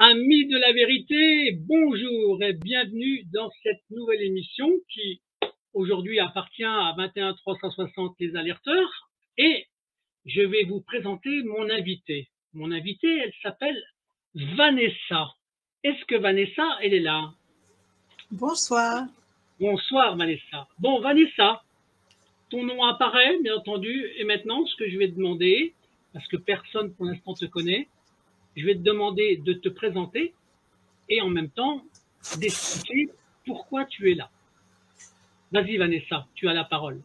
Amis de la vérité, bonjour et bienvenue dans cette nouvelle émission qui aujourd'hui appartient à 21 360 les alerteurs et je vais vous présenter mon invitée. Mon invitée, elle s'appelle Vanessa. Est-ce que Vanessa, elle est là? Bonsoir. Bonsoir Vanessa. Bon Vanessa, ton nom apparaît bien entendu et maintenant ce que je vais te demander, parce que personne pour l'instant te connaît, je vais te demander de te présenter et en même temps d'expliquer pourquoi tu es là. Vas-y Vanessa, tu as la parole.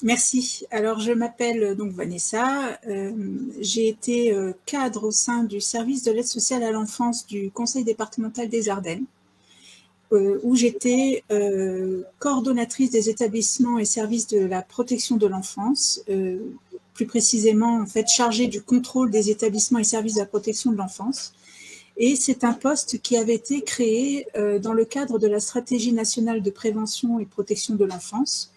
Merci. Alors, je m'appelle donc Vanessa. J'ai été cadre au sein du service de l'aide sociale à l'enfance du Conseil départemental des Ardennes, où j'étais coordonnatrice des établissements et services de la protection de l'enfance, plus précisément en fait chargée du contrôle des établissements et services de la protection de l'enfance. Et c'est un poste qui avait été créé dans le cadre de la stratégie nationale de prévention et protection de l'enfance,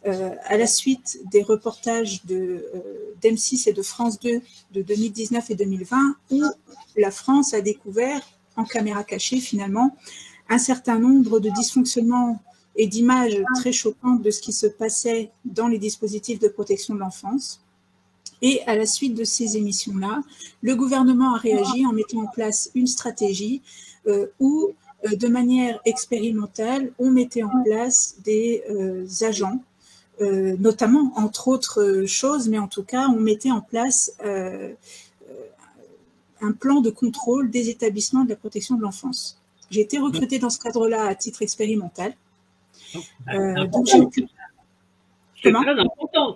à la suite des reportages d'M6 et de France 2 de 2019 et 2020, où la France a découvert, en caméra cachée finalement, un certain nombre de dysfonctionnements et d'images très choquantes de ce qui se passait dans les dispositifs de protection de l'enfance. Et à la suite de ces émissions-là, le gouvernement a réagi en mettant en place une stratégie où, de manière expérimentale, on mettait en place des agents, notamment, entre autres choses, mais en tout cas, on mettait en place un plan de contrôle des établissements de la protection de l'enfance. J'ai été recrutée dans ce cadre-là à titre expérimental. Donc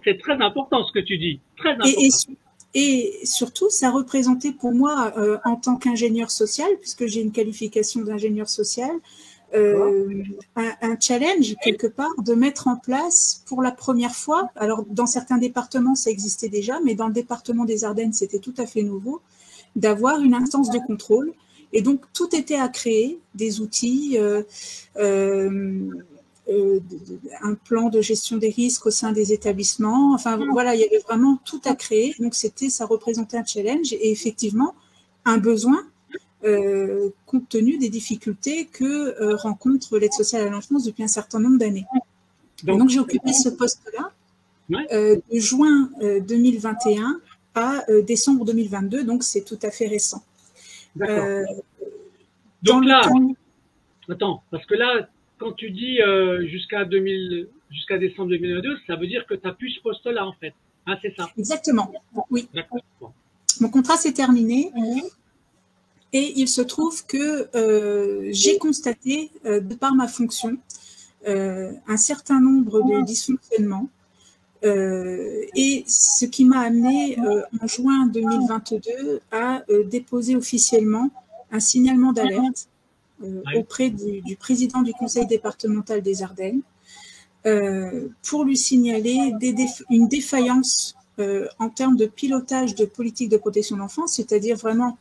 c'est très important ce que tu dis. Très important. Et surtout, ça représentait pour moi, en tant qu'ingénieur social, puisque j'ai une qualification d'ingénieur social, un challenge quelque part de mettre en place pour la première fois, alors dans certains départements ça existait déjà, mais dans le département des Ardennes c'était tout à fait nouveau, d'avoir une instance de contrôle. Et donc tout était à créer, des outils, un plan de gestion des risques au sein des établissements. Enfin voilà, il y avait vraiment tout à créer. Donc ça représentait un challenge et effectivement un besoin compte tenu des difficultés que rencontre l'aide sociale à l'enfance depuis un certain nombre d'années. Donc j'ai occupé ce poste-là de juin 2021 à décembre 2022, donc c'est tout à fait récent. Donc là, attends, parce que là, quand tu dis jusqu'à décembre 2022, ça veut dire que tu n'as plus ce poste-là en fait. Hein, c'est ça? Exactement, oui. Mon contrat s'est terminé. Et il se trouve que j'ai constaté, de par ma fonction, un certain nombre de dysfonctionnements. Et ce qui m'a amené en juin 2022 à déposer officiellement un signalement d'alerte auprès du président du conseil départemental des Ardennes pour lui signaler une défaillance en termes de pilotage de politique de protection de l'enfance, c'est-à-dire vraiment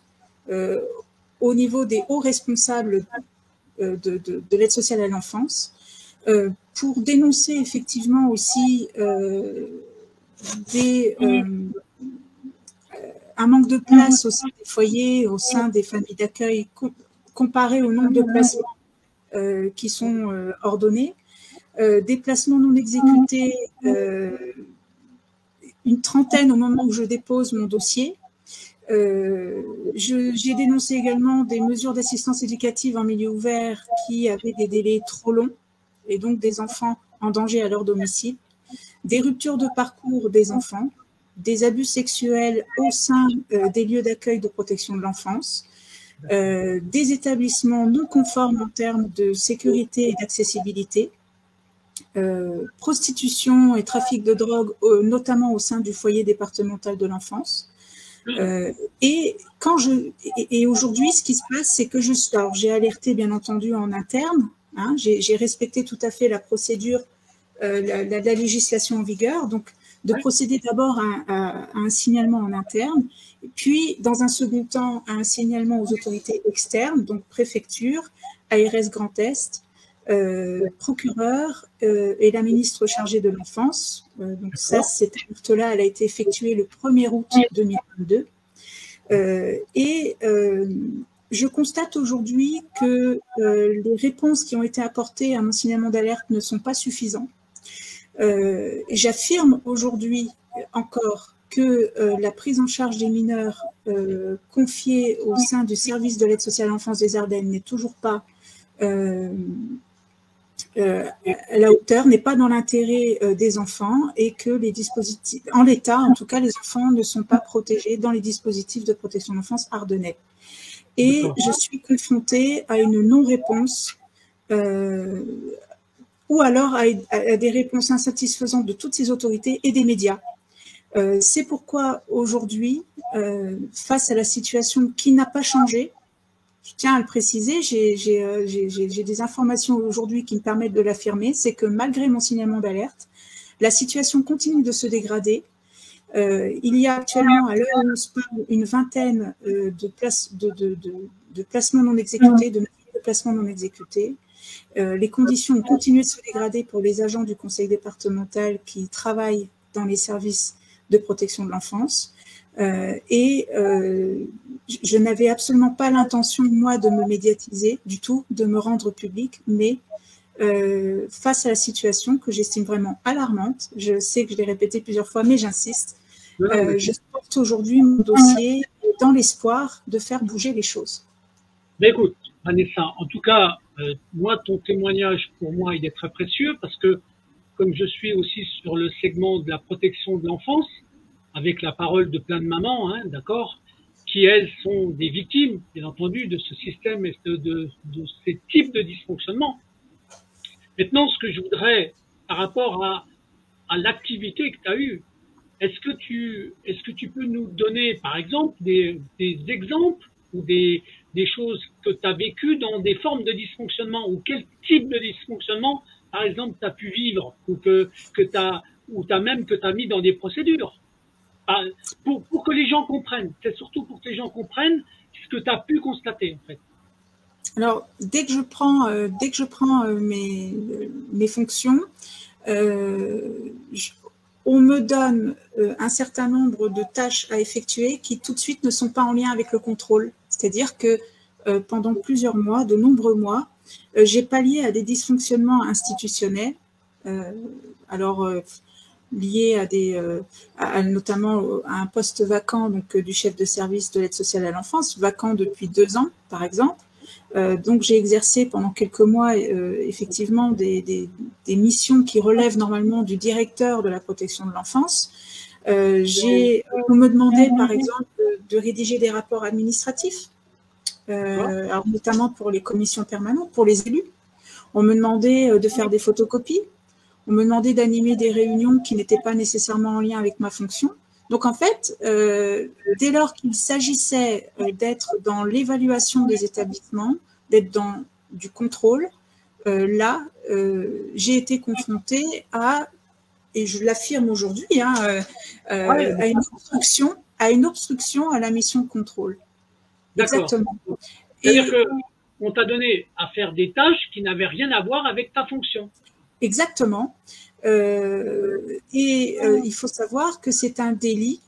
au niveau des hauts responsables de l'aide sociale à l'enfance, pour dénoncer effectivement aussi un manque de place au sein des foyers, au sein des familles d'accueil, comparé au nombre de placements qui sont ordonnés, des placements non exécutés, une trentaine au moment où je dépose mon dossier. J'ai dénoncé également des mesures d'assistance éducative en milieu ouvert qui avaient des délais trop longs et donc des enfants en danger à leur domicile, des ruptures de parcours des enfants, des abus sexuels au sein des lieux d'accueil de protection de l'enfance, des établissements non conformes en termes de sécurité et d'accessibilité, prostitution et trafic de drogue, notamment au sein du foyer départemental de l'enfance. Et aujourd'hui, ce qui se passe, c'est que j'ai alerté bien entendu en interne, hein, j'ai respecté tout à fait la procédure, la législation en vigueur, donc de procéder d'abord à un signalement en interne, puis dans un second temps à un signalement aux autorités externes, donc préfecture, ARS Grand Est, procureur et la ministre chargée de l'enfance. Donc ça, cette alerte-là, elle a été effectuée le 1er août 2022. je constate aujourd'hui que les réponses qui ont été apportées à mon signalement d'alerte ne sont pas suffisantes. J'affirme aujourd'hui encore que la prise en charge des mineurs confiés au sein du service de l'aide sociale à l'enfance des Ardennes n'est toujours pas à la hauteur, n'est pas dans l'intérêt des enfants, et que les dispositifs, en l'état en tout cas, les enfants ne sont pas protégés dans les dispositifs de protection de l'enfance ardennais. Et je suis confrontée à une non-réponse ou alors à des réponses insatisfaisantes de toutes ces autorités et des médias. C'est pourquoi aujourd'hui, face à la situation qui n'a pas changé, je tiens à le préciser, j'ai des informations aujourd'hui qui me permettent de l'affirmer, c'est que malgré mon signalement d'alerte, la situation continue de se dégrader. Il y a actuellement, à l'heure où on se parle, une vingtaine de placements non exécutés, de placements non exécutés. Les conditions ont continué de se dégrader pour les agents du conseil départemental qui travaillent dans les services de protection de l'enfance. Je n'avais absolument pas l'intention, moi, de me médiatiser du tout, de me rendre public, mais face à la situation que j'estime vraiment alarmante, je sais que je l'ai répété plusieurs fois, mais j'insiste, je porte aujourd'hui mon dossier dans l'espoir de faire bouger les choses. Ben écoute, Vanessa, en tout cas, moi, ton témoignage, pour moi, il est très précieux parce que, comme je suis aussi sur le segment de la protection de l'enfance, avec la parole de plein de mamans, hein, d'accord, qui, elles, sont des victimes, bien entendu, de ce système et de ces types de dysfonctionnement. Maintenant, ce que je voudrais, par rapport à l'activité que tu as eue, est-ce que tu peux nous donner, par exemple, des exemples ou des choses que tu as vécues dans des formes de dysfonctionnement, ou quel type de dysfonctionnement, par exemple, tu as pu vivre, ou que tu as mis dans des procédures, pour que les gens comprennent. C'est surtout pour que les gens comprennent ce que tu as pu constater, en fait. Alors, dès que je prends mes fonctions, on me donne un certain nombre de tâches à effectuer qui tout de suite ne sont pas en lien avec le contrôle. C'est-à-dire que pendant plusieurs mois, de nombreux mois, j'ai pallié à des dysfonctionnements institutionnels, liés à notamment à un poste vacant donc, du chef de service de l'aide sociale à l'enfance, vacant depuis 2 ans, par exemple. Donc, j'ai exercé pendant quelques mois effectivement des missions qui relèvent normalement du directeur de la protection de l'enfance. On me demandait, par exemple, de rédiger des rapports administratifs, alors notamment pour les commissions permanentes, pour les élus. On me demandait de faire des photocopies. On me demandait d'animer des réunions qui n'étaient pas nécessairement en lien avec ma fonction. Donc, en fait, dès lors qu'il s'agissait d'être dans l'évaluation des établissements, d'être dans du contrôle, j'ai été confrontée et je l'affirme aujourd'hui, à une obstruction à la mission de contrôle. Exactement. C'est-à-dire qu'on t'a donné à faire des tâches qui n'avaient rien à voir avec ta fonction. Exactement. Il faut savoir que c'est un délit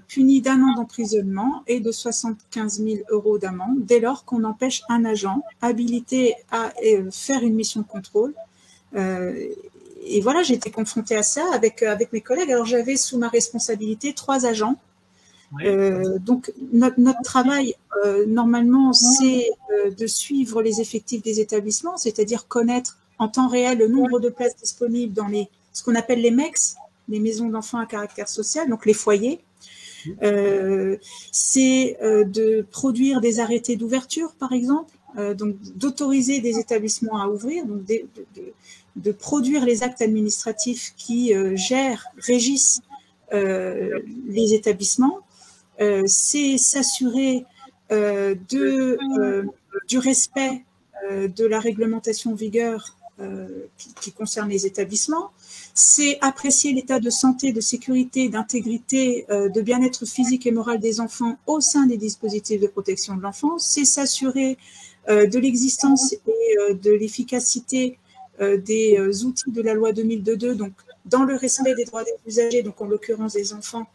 puni d'1 an d'emprisonnement et de 75 000 € d'amende dès lors qu'on empêche un agent habilité à faire une mission de contrôle. Et voilà, j'ai été confrontée à ça avec mes collègues. Alors, j'avais sous ma responsabilité 3 agents. Donc, notre travail, normalement, c'est de suivre les effectifs des établissements, c'est-à-dire connaître en temps réel le nombre de places disponibles dans ce qu'on appelle les MEX, les maisons d'enfants à caractère social, donc les foyers. C'est de produire des arrêtés d'ouverture, par exemple, donc d'autoriser des établissements à ouvrir, donc de produire les actes administratifs qui régissent les établissements. C'est s'assurer du respect de la réglementation en vigueur qui concerne les établissements. C'est apprécier l'état de santé, de sécurité, d'intégrité, de bien-être physique et moral des enfants au sein des dispositifs de protection de l'enfance. C'est s'assurer de l'existence et de l'efficacité des outils de la loi 2002, donc dans le respect des droits des usagers, donc en l'occurrence des enfants,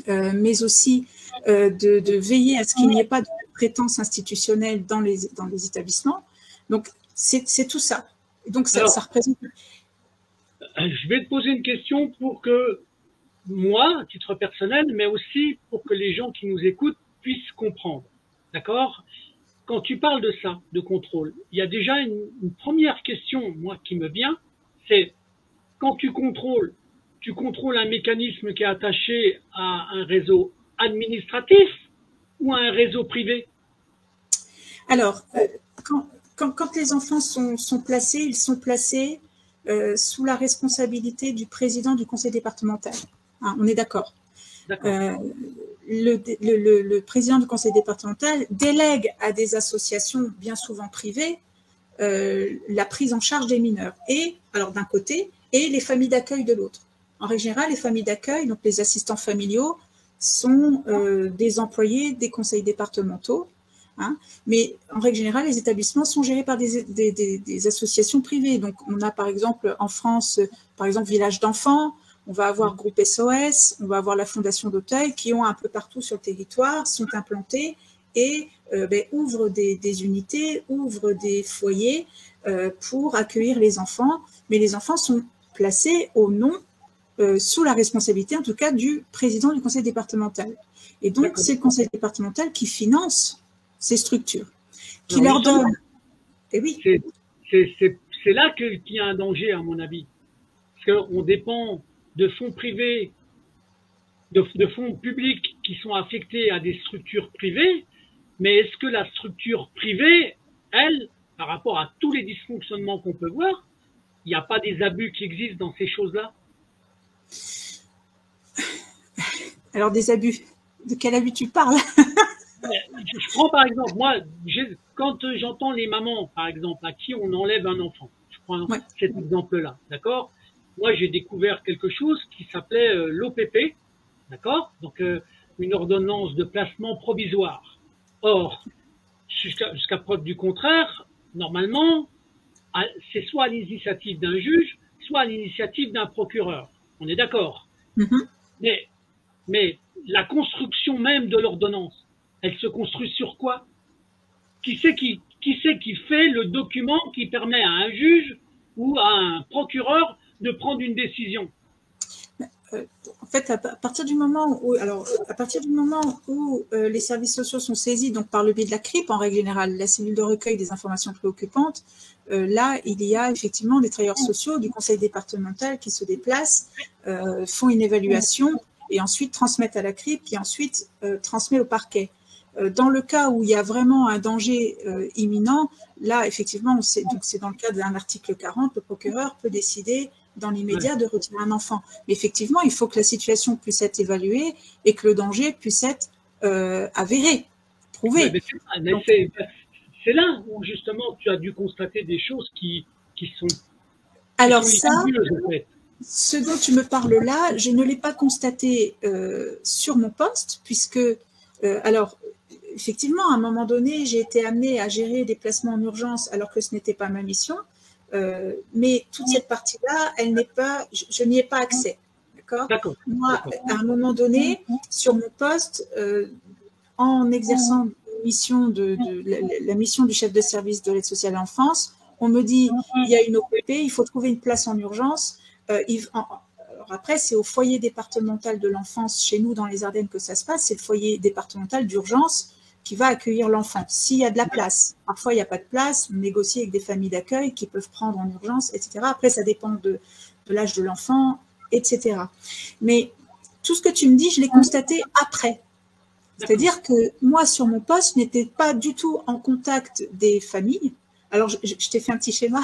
mais aussi de veiller à ce qu'il n'y ait pas de maltraitance institutionnelle dans les établissements. Donc, c'est tout ça. Et donc, ça représente… Je vais te poser une question pour que moi, à titre personnel, mais aussi pour que les gens qui nous écoutent puissent comprendre. D'accord? Quand tu parles de ça, de contrôle, il y a déjà une première question, moi, qui me vient, c'est quand tu contrôles un mécanisme qui est attaché à un réseau administratif ou à un réseau privé? Alors, quand les enfants sont placés, ils sont placés sous la responsabilité du président du conseil départemental. Hein, on est d'accord. Le président du conseil départemental délègue à des associations bien souvent privées la prise en charge des mineurs, et alors d'un côté, et les familles d'accueil de l'autre. En règle générale, les familles d'accueil, donc les assistants familiaux, sont des employés des conseils départementaux, hein, mais en règle générale, les établissements sont gérés par des associations privées. Donc, on a par exemple en France, par exemple, Village d'enfants, on va avoir Groupe SOS, on va avoir la Fondation d'Auteuil, qui ont un peu partout sur le territoire, sont implantés et ouvrent des unités, ouvrent des foyers pour accueillir les enfants. Mais les enfants sont placés au nom, sous la responsabilité en tout cas du président du conseil départemental. Et donc, c'est le conseil départemental qui finance ces structures, qui leur donne… Et oui. C'est là qu'il y a un danger, à mon avis. Parce qu'on dépend de fonds privés, de fonds publics qui sont affectés à des structures privées, mais est-ce que la structure privée, elle, par rapport à tous les dysfonctionnements qu'on peut voir, il n'y a pas des abus qui existent dans ces choses-là? Alors, des abus, de quel abus tu parles? Je prends par exemple, moi, quand j'entends les mamans, par exemple, à qui on enlève un enfant, je prends cet exemple-là, d'accord? Moi, j'ai découvert quelque chose qui s'appelait l'OPP, d'accord? Donc, une ordonnance de placement provisoire. Or, jusqu'à preuve du contraire, normalement, c'est soit à l'initiative d'un juge, soit à l'initiative d'un procureur. On est d'accord? Mais la construction même de l'ordonnance, elle se construit sur quoi? Qui c'est qui fait le document qui permet à un juge ou à un procureur de prendre une décision? En fait, à partir du moment où les services sociaux sont saisis, donc par le biais de la CRIP, en règle générale, la cellule de recueil des informations préoccupantes, là, il y a effectivement des travailleurs sociaux du conseil départemental qui se déplacent, font une évaluation et ensuite transmettent à la CRIP, qui ensuite transmet au parquet. Dans le cas où il y a vraiment un danger imminent, là, effectivement, c'est dans le cadre d'un article 40, le procureur peut décider dans l'immédiat de retirer un enfant. Mais effectivement, il faut que la situation puisse être évaluée et que le danger puisse être avéré, prouvé. C'est là où justement tu as dû constater des choses qui sont… Alors ça, en fait. Ce dont tu me parles là, je ne l'ai pas constaté sur mon poste, puisque… alors, effectivement, à un moment donné, j'ai été amenée à gérer des placements en urgence alors que ce n'était pas ma mission. Mais toute cette partie-là, elle n'est pas, je n'y ai pas accès. D'accord. Moi, à un moment donné, sur mon poste, en exerçant la mission du chef de service de l'aide sociale à l'enfance, on me dit il y a une OPP, il faut trouver une place en urgence. Alors après, c'est au foyer départemental de l'enfance chez nous dans les Ardennes que ça se passe. C'est le foyer départemental d'urgence qui va accueillir l'enfant, s'il y a de la place. Parfois, il n'y a pas de place, on négocie avec des familles d'accueil qui peuvent prendre en urgence, etc. Après, ça dépend de l'âge de l'enfant, etc. Mais tout ce que tu me dis, je l'ai constaté après. C'est-à-dire que moi, sur mon poste, je n'étais pas du tout en contact des familles. Alors, je t'ai fait un petit schéma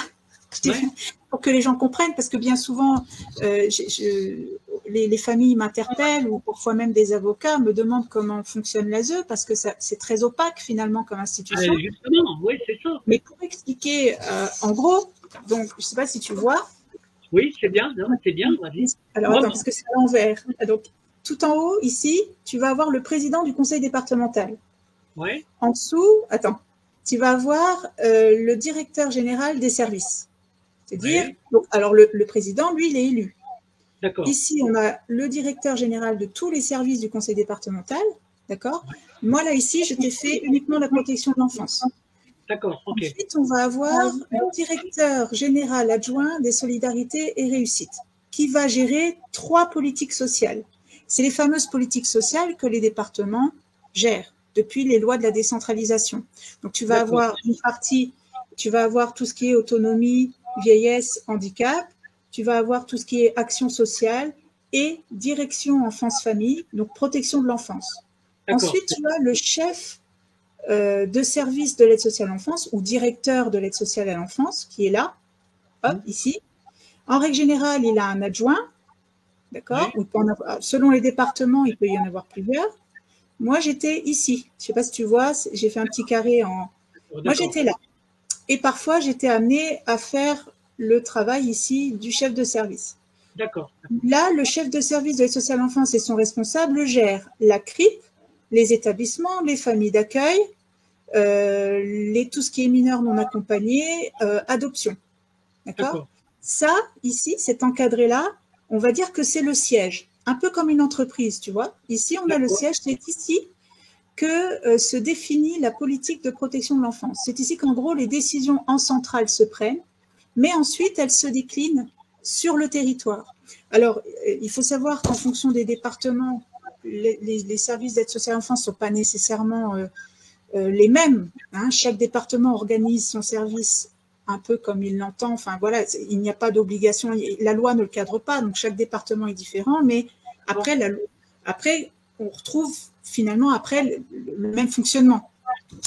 pour que les gens comprennent, parce que bien souvent, les familles m'interpellent ou parfois même des avocats me demandent comment fonctionne l'ASE, parce que c'est très opaque finalement comme institution. Justement, oui, c'est ça. Mais pour expliquer, en gros, donc je ne sais pas si tu vois. Oui, c'est bien, c'est bien. Alors attends, parce que c'est à l'envers. Donc tout en haut, ici, tu vas avoir le président du conseil départemental. Ouais. En dessous, attends, tu vas avoir le directeur général des services. C'est-à-dire, donc, alors le président, lui, il est élu. D'accord. Ici, on a le directeur général de tous les services du conseil départemental. D'accord? Moi, là, ici, je t'ai fait uniquement la protection de l'enfance. D'accord, ok. Ensuite, on va avoir le directeur général adjoint des solidarités et réussites, qui va gérer 3 politiques sociales. C'est les fameuses politiques sociales que les départements gèrent depuis les lois de la décentralisation. Donc, tu vas avoir une partie, tu vas avoir tout ce qui est autonomie, vieillesse, handicap, tu vas avoir tout ce qui est action sociale et direction enfance-famille, donc protection de l'enfance. Ensuite, tu as le chef de service de l'aide sociale à l'enfance ou directeur de l'aide sociale à l'enfance qui est là, hop, ici. En règle générale, il a un adjoint, d'accord? Oui. Selon les départements, il peut y en avoir plusieurs. Moi, j'étais ici. Je ne sais pas si tu vois, j'ai fait un petit carré en… Moi, j'étais là. Et parfois, j'étais amenée à faire le travail ici du chef de service. D'accord. Là, le chef de service de l'aide sociale à l'enfance et son responsable gèrent la CRIP, les établissements, les familles d'accueil, tout ce qui est mineurs non accompagnés, adoption. D'accord ? Ça, ici, cet encadré-là, on va dire que c'est le siège, un peu comme une entreprise, tu vois. Ici, on a le siège, c'est ici que se définit la politique de protection de l'enfance. C'est ici qu'en gros, les décisions en centrale se prennent, mais ensuite, elles se déclinent sur le territoire. Alors, il faut savoir qu'en fonction des départements, les services d'aide sociale à l'enfance ne sont pas nécessairement les mêmes. Hein. Chaque département organise son service un peu comme il l'entend. Enfin, voilà, il n'y a pas d'obligation. La loi ne le cadre pas, donc chaque département est différent. Mais après, après on retrouve finalement après le même fonctionnement.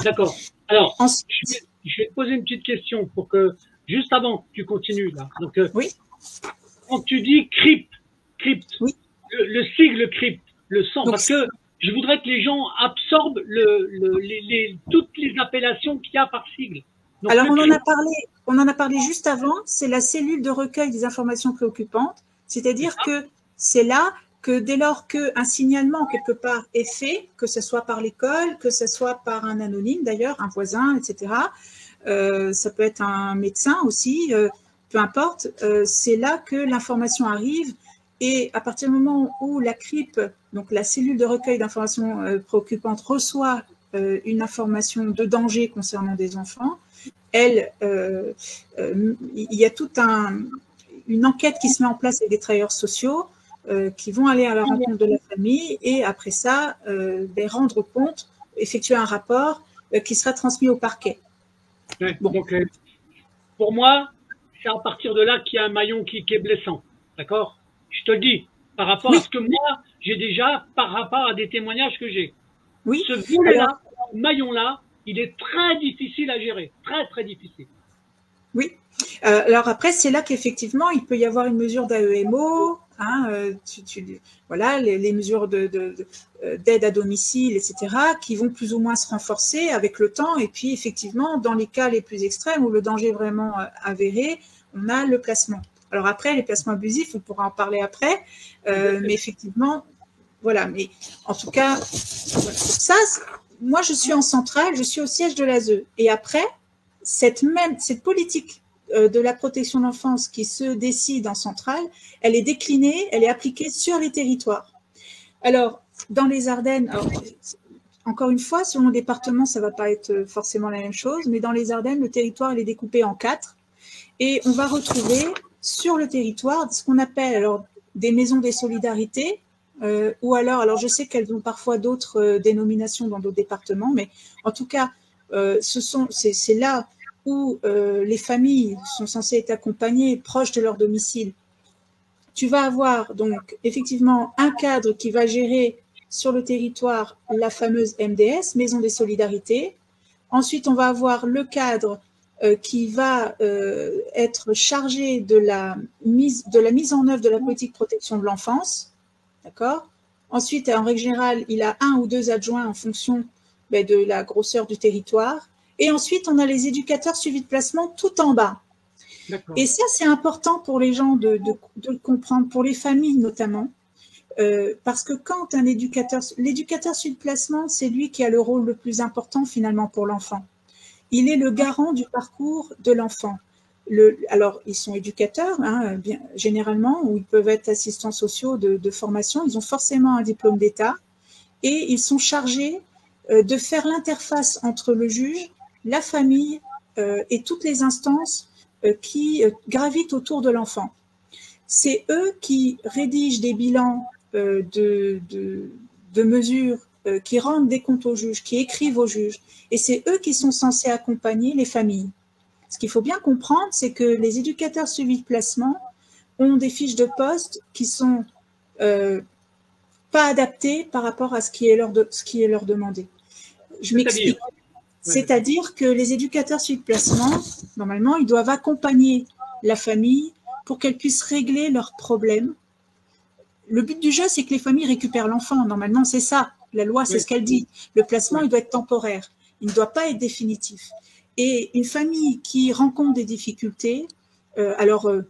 D'accord. Alors, je vais te poser une petite question pour que, juste avant que tu continues là. Donc, oui. Quand tu dis CRIP, oui. le sigle CRIP, le sang, donc, parce que je voudrais que les gens absorbent toutes les appellations qu'il y a par sigle. Donc, alors, on en a parlé juste avant, c'est la cellule de recueil des informations préoccupantes, c'est-à-dire que c'est là que dès lors qu'un signalement quelque part est fait, que ce soit par l'école, que ce soit par un anonyme d'ailleurs, un voisin, etc., ça peut être un médecin aussi, peu importe, c'est là que l'information arrive et à partir du moment où la CRIP, donc la cellule de recueil d'informations préoccupantes, reçoit une information de danger concernant des enfants, il y a toute une enquête qui se met en place avec des travailleurs sociaux qui vont aller à la rencontre de la famille et après ça, rendre compte, effectuer un rapport qui sera transmis au parquet. Ouais, bon. Donc, pour moi, c'est à partir de là qu'il y a un maillon qui est blessant. D'accord? Je te le dis, par rapport à ce que moi, j'ai déjà, par rapport à des témoignages que j'ai. Oui. Ce volet-là, ce maillon-là, il est très difficile à gérer. Très, très difficile. Oui. Alors après, c'est là qu'effectivement, il peut y avoir une mesure d'AEMO, hein, voilà, les mesures d'aide à domicile, etc., qui vont plus ou moins se renforcer avec le temps. Et puis, effectivement, dans les cas les plus extrêmes où le danger est vraiment avéré, on a le placement. Alors après, les placements abusifs, on pourra en parler après, mais effectivement, voilà. Mais en tout cas, voilà. Ça, moi, je suis en centrale, je suis au siège de l'ASE. Et après, cette politique de la protection de l'enfance qui se décide en centrale, elle est déclinée, elle est appliquée sur les territoires. Alors, dans les Ardennes, encore une fois, selon le département, ça ne va pas être forcément la même chose, mais dans les Ardennes, le territoire il est découpé en 4 et on va retrouver sur le territoire ce qu'on appelle alors des maisons des solidarités, ou alors je sais qu'elles ont parfois d'autres dénominations dans d'autres départements, mais en tout cas, c'est là où les familles sont censées être accompagnées proches de leur domicile. Tu vas avoir donc effectivement un cadre qui va gérer sur le territoire la fameuse MDS, Maison des Solidarités. Ensuite, on va avoir le cadre qui va être chargé de la mise en œuvre de la politique de protection de l'enfance. D'accord ? Ensuite, en règle générale, il a 1 ou 2 adjoints en fonction de la grosseur du territoire. Et ensuite, on a les éducateurs suivis de placement tout en bas. Et ça, c'est important pour les gens de le comprendre, pour les familles notamment, parce que quand l'éducateur suivi de placement, c'est lui qui a le rôle le plus important finalement pour l'enfant. Il est le garant du parcours de l'enfant. Alors, ils sont éducateurs, hein, généralement, ou ils peuvent être assistants sociaux de formation. Ils ont forcément un diplôme d'État. et ils sont chargés de faire l'interface entre le juge, la famille et toutes les instances qui gravitent autour de l'enfant. C'est eux qui rédigent des bilans de mesures, qui rendent des comptes aux juges, qui écrivent aux juges, et c'est eux qui sont censés accompagner les familles. Ce qu'il faut bien comprendre, c'est que les éducateurs suivis de placement ont des fiches de poste qui sont pas adaptées par rapport à ce qui est leur demandé. Je m'explique. C'est-à-dire que les éducateurs suivis de placement, normalement, ils doivent accompagner la famille pour qu'elle puisse régler leurs problèmes. Le but du jeu, c'est que les familles récupèrent l'enfant. Normalement, c'est ça. La loi, c'est ce qu'elle dit. Le placement, il doit être temporaire. Il ne doit pas être définitif. Et une famille qui rencontre des difficultés, peu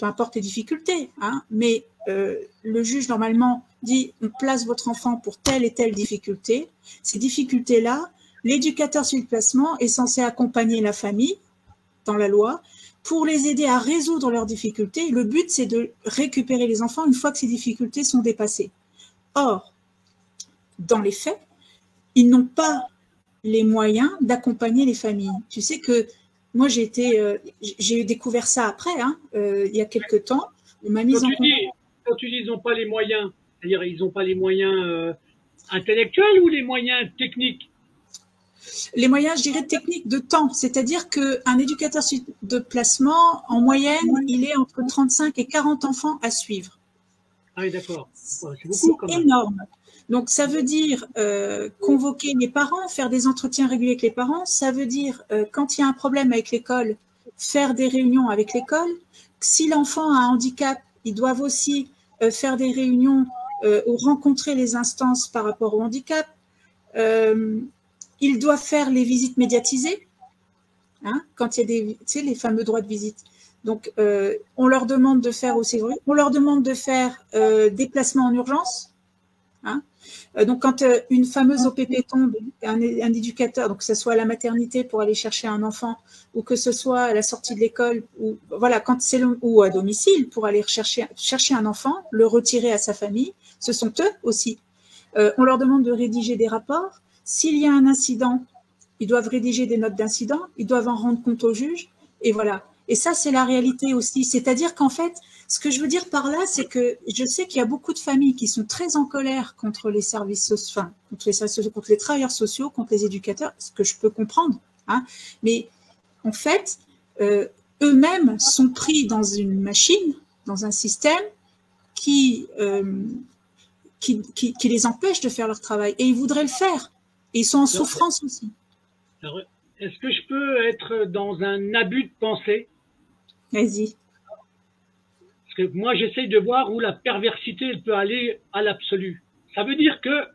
importe les difficultés, hein, mais le juge, normalement, dit on place votre enfant pour telle et telle difficulté. Ces difficultés-là, l'éducateur suivi de placement est censé accompagner la famille, dans la loi, pour les aider à résoudre leurs difficultés. Le but, c'est de récupérer les enfants une fois que ces difficultés sont dépassées. Or, dans les faits, ils n'ont pas les moyens d'accompagner les familles. Tu sais que moi, j'ai découvert ça après, hein, il y a quelque temps. On m'a mise quand tu dis ils n'ont pas les moyens, c'est-à-dire ils n'ont pas les moyens intellectuels ou les moyens techniques? Les moyens, je dirais, techniques de temps. C'est-à-dire qu'un éducateur de placement, en moyenne, il est entre 35 et 40 enfants à suivre. Ah oui, d'accord. Ouais, c'est énorme. Donc, ça veut dire convoquer les parents, faire des entretiens réguliers avec les parents. Ça veut dire, quand il y a un problème avec l'école, faire des réunions avec l'école. Si l'enfant a un handicap, ils doivent aussi faire des réunions ou rencontrer les instances par rapport au handicap. Ils doivent faire les visites médiatisées, hein, quand il y a les fameux droits de visite. Donc, on leur demande de faire aussi, on leur demande de faire des placements en urgence. Hein. Donc, quand une fameuse OPP tombe, un éducateur, donc que ce soit à la maternité pour aller chercher un enfant, ou que ce soit à la sortie de l'école, ou voilà, quand c'est ou à domicile pour aller chercher un enfant, le retirer à sa famille, ce sont eux aussi. On leur demande de rédiger des rapports. S'il y a un incident, ils doivent rédiger des notes d'incident, ils doivent en rendre compte au juge, et voilà. Et ça, c'est la réalité aussi. C'est-à-dire qu'en fait, ce que je veux dire par là, c'est que je sais qu'il y a beaucoup de familles qui sont très en colère contre les services sociaux, enfin, contre les travailleurs sociaux, contre les éducateurs, ce que je peux comprendre. Hein. Mais en fait, eux-mêmes sont pris dans une machine, dans un système qui les empêche de faire leur travail. Et ils voudraient le faire. Et ils sont en souffrance aussi. Alors, est-ce que je peux être dans un abus de pensée? Vas-y. Parce que moi, j'essaye de voir où la perversité elle peut aller à l'absolu. Ça veut dire que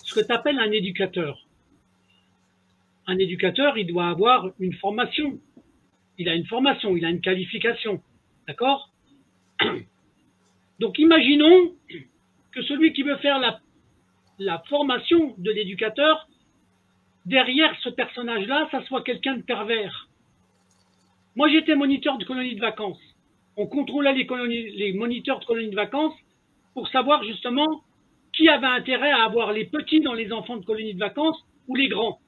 ce que tu appelles un éducateur, il doit avoir une formation. Il a une formation, il a une qualification. D'accord? Donc, imaginons que celui qui veut faire la formation de l'éducateur, derrière ce personnage-là, ça soit quelqu'un de pervers. Moi, j'étais moniteur de colonie de vacances. On contrôlait les moniteurs de colonies de vacances pour savoir justement qui avait intérêt à avoir les petits dans les enfants de colonies de vacances ou les grands.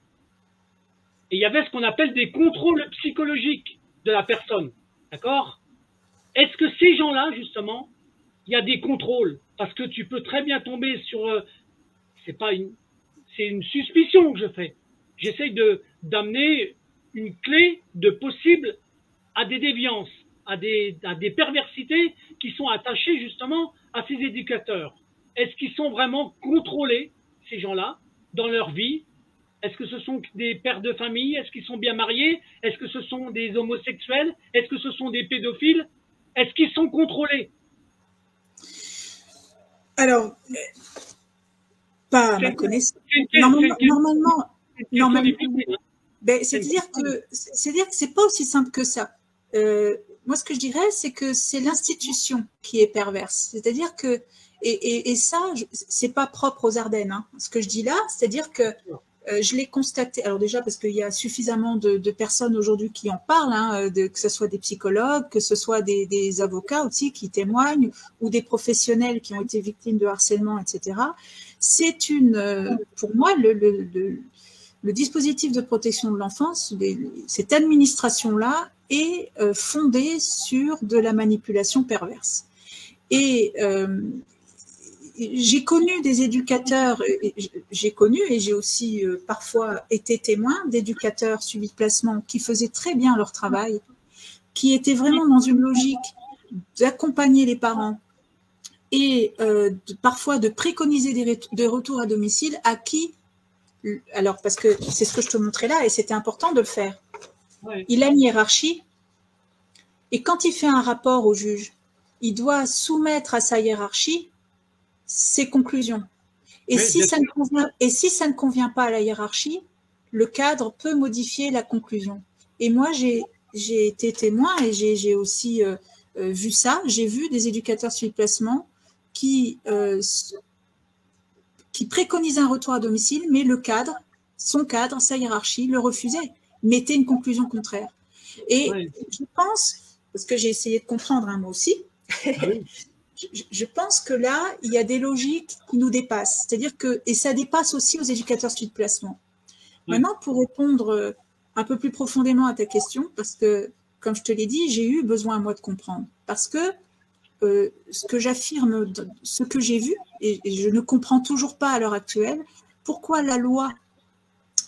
Et il y avait ce qu'on appelle des contrôles psychologiques de la personne. D'accord? Est-ce que ces gens-là, justement, il y a des contrôles? Parce que tu peux très bien tomber sur... c'est une suspicion que je fais. J'essaye d'amener une clé de possible à des déviances, à des perversités qui sont attachées justement à ces éducateurs. Est-ce qu'ils sont vraiment contrôlés, ces gens-là, dans leur vie? Est-ce que ce sont des pères de famille? Est-ce qu'ils sont bien mariés? Est-ce que ce sont des homosexuels? Est-ce que ce sont des pédophiles? Est-ce qu'ils sont contrôlés? Alors, pas à ma connaissance. Normalement, c'est-à-dire que c'est pas aussi simple que ça. Moi, ce que je dirais, c'est que c'est l'institution qui est perverse. C'est-à-dire que, et ça, c'est pas propre aux Ardennes. Hein. Ce que je dis là, c'est-à-dire que je l'ai constaté. Alors déjà, parce qu'il y a suffisamment de personnes aujourd'hui qui en parlent, hein, que ce soit des psychologues, que ce soit des avocats aussi qui témoignent, ou des professionnels qui ont été victimes de harcèlement, etc. pour moi, le dispositif de protection de l'enfance, cette administration-là est fondée sur de la manipulation perverse. Et j'ai connu des éducateurs, j'ai aussi parfois été témoin d'éducateurs suivis de placement qui faisaient très bien leur travail, qui étaient vraiment dans une logique d'accompagner les parents et parfois de préconiser des retours à domicile à qui, alors parce que c'est ce que je te montrais là et c'était important de le faire. Ouais. Il a une hiérarchie et quand il fait un rapport au juge, il doit soumettre à sa hiérarchie ses conclusions. Et, oui, si ça ne convient pas à la hiérarchie, le cadre peut modifier la conclusion. Et moi, j'ai été témoin et j'ai aussi vu ça. J'ai vu des éducateurs suivis de placement qui préconisaient un retour à domicile, mais son cadre, sa hiérarchie le refusait, mettait une conclusion contraire. Et oui, je pense, parce que j'ai essayé de comprendre moi aussi, oui. Je pense que là, il y a des logiques qui nous dépassent. C'est-à-dire et ça dépasse aussi aux éducateurs suivis de placement. Oui. Maintenant, pour répondre un peu plus profondément à ta question, parce que, comme je te l'ai dit, j'ai eu besoin, moi, de comprendre. Parce que ce que j'affirme, ce que j'ai vu, et je ne comprends toujours pas à l'heure actuelle, pourquoi la loi,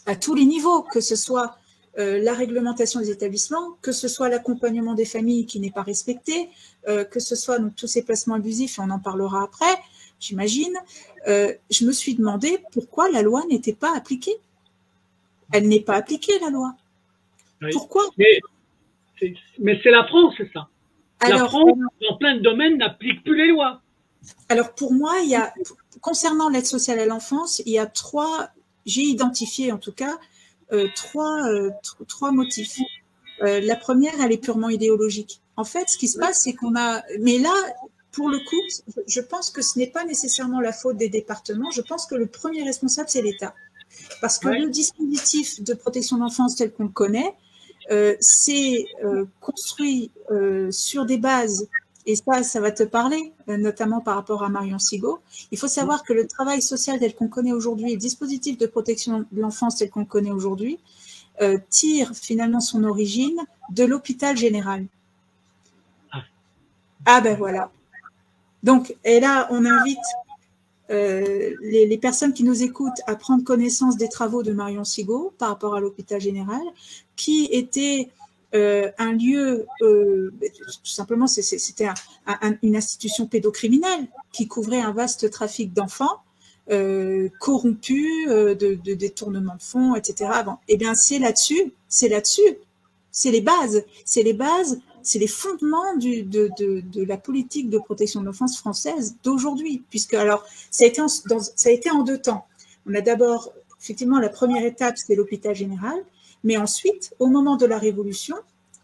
à tous les niveaux, que ce soit la réglementation des établissements, que ce soit l'accompagnement des familles qui n'est pas respecté, que ce soit donc, tous ces placements abusifs, et on en parlera après, j'imagine, je me suis demandé pourquoi la loi n'était pas appliquée. Elle n'est pas appliquée, la loi. Oui. Pourquoi? Mais c'est la France, c'est ça. La France, dans plein de domaines, n'applique plus les lois. Alors, pour moi, concernant l'aide sociale à l'enfance, il y a j'ai identifié en tout cas, trois motifs. La première, elle est purement idéologique. En fait, ce qui se passe, c'est mais là, pour le coup, je pense que ce n'est pas nécessairement la faute des départements. Je pense que le premier responsable, c'est l'État. Parce que le dispositif de protection de l'enfance tel qu'on le connaît, c'est construit sur des bases, et ça va te parler, notamment par rapport à Marion Sigaud. Il faut savoir que le travail social tel qu'on connaît aujourd'hui, le dispositif de protection de l'enfance tel qu'on connaît aujourd'hui, tire finalement son origine de l'hôpital général. Ah ben voilà. Donc, et là, on invite les personnes qui nous écoutent à prendre connaissance des travaux de Marion Sigaud par rapport à l'hôpital général, qui était un lieu, tout simplement, c'était une institution pédocriminelle qui couvrait un vaste trafic d'enfants corrompus, de détournement de fonds, etc. Bon, eh bien, c'est là-dessus, c'est les bases, c'est les fondements de la politique de protection de l'enfance française d'aujourd'hui, puisque alors ça a été en deux temps. On a d'abord, effectivement, la première étape, c'était l'hôpital général, mais ensuite, au moment de la Révolution,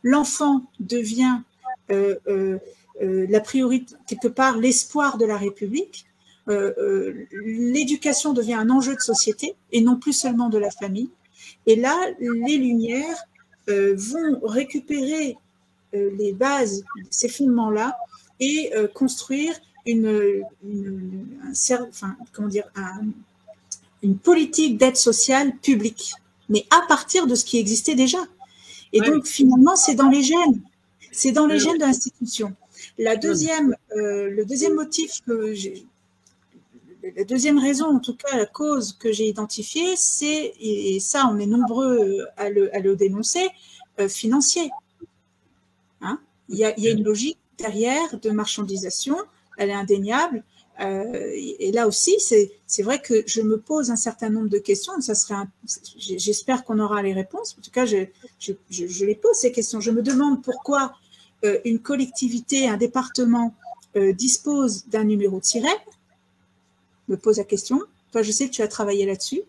l'enfant devient la priorité, quelque part, l'espoir de la République. L'éducation devient un enjeu de société et non plus seulement de la famille. Et là, les Lumières vont récupérer les bases, ces fondements-là, et construire une politique d'aide sociale publique, mais à partir de ce qui existait déjà. Et donc, finalement, c'est dans les gènes. C'est dans les gènes de l'institution. Le deuxième motif la deuxième raison, en tout cas la cause que j'ai identifiée, c'est, et ça on est nombreux à le dénoncer, financier. Hein, il y a une logique derrière de marchandisation, elle est indéniable. Et là aussi, c'est vrai que je me pose un certain nombre de questions. J'espère qu'on aura les réponses. En tout cas, je les pose ces questions. Je me demande pourquoi une collectivité, un département dispose d'un numéro de sirène. Me pose la question. Toi, je sais que tu as travaillé là-dessus.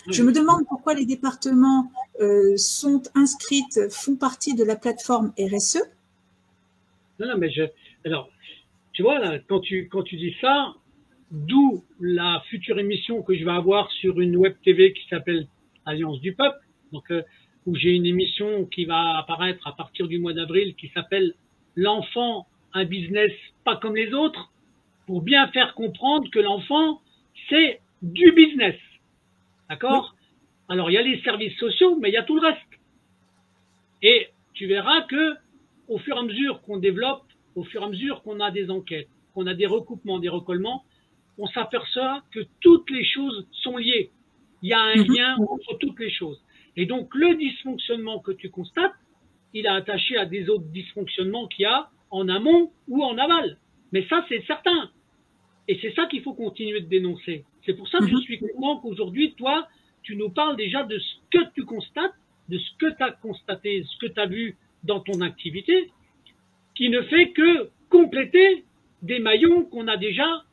Je me demande pourquoi les départements font partie de la plateforme RSE. Non, mais alors, tu vois, là, quand tu dis ça, d'où la future émission que je vais avoir sur une web TV qui s'appelle Alliance du Peuple, donc où j'ai une émission qui va apparaître à partir du mois d'avril qui s'appelle L'enfant, un business pas comme les autres, pour bien faire comprendre que l'enfant, c'est du business. D'accord? Oui. Alors, il y a les services sociaux, mais il y a tout le reste. Et tu verras que, au fur et à mesure qu'on développe, au fur et à mesure qu'on a des enquêtes, qu'on a des recoupements, des recollements, on s'aperçoit que toutes les choses sont liées. Il y a un lien entre toutes les choses. Et donc, le dysfonctionnement que tu constates, il est attaché à des autres dysfonctionnements qu'il y a en amont ou en aval. Mais ça, c'est certain. Et c'est ça qu'il faut continuer de dénoncer. C'est pour ça que je suis content qu'aujourd'hui, toi, tu nous parles déjà de ce que tu constates, de ce que tu as constaté, ce que tu as vu dans ton activité, qui ne fait que compléter des maillons qu'on a déjà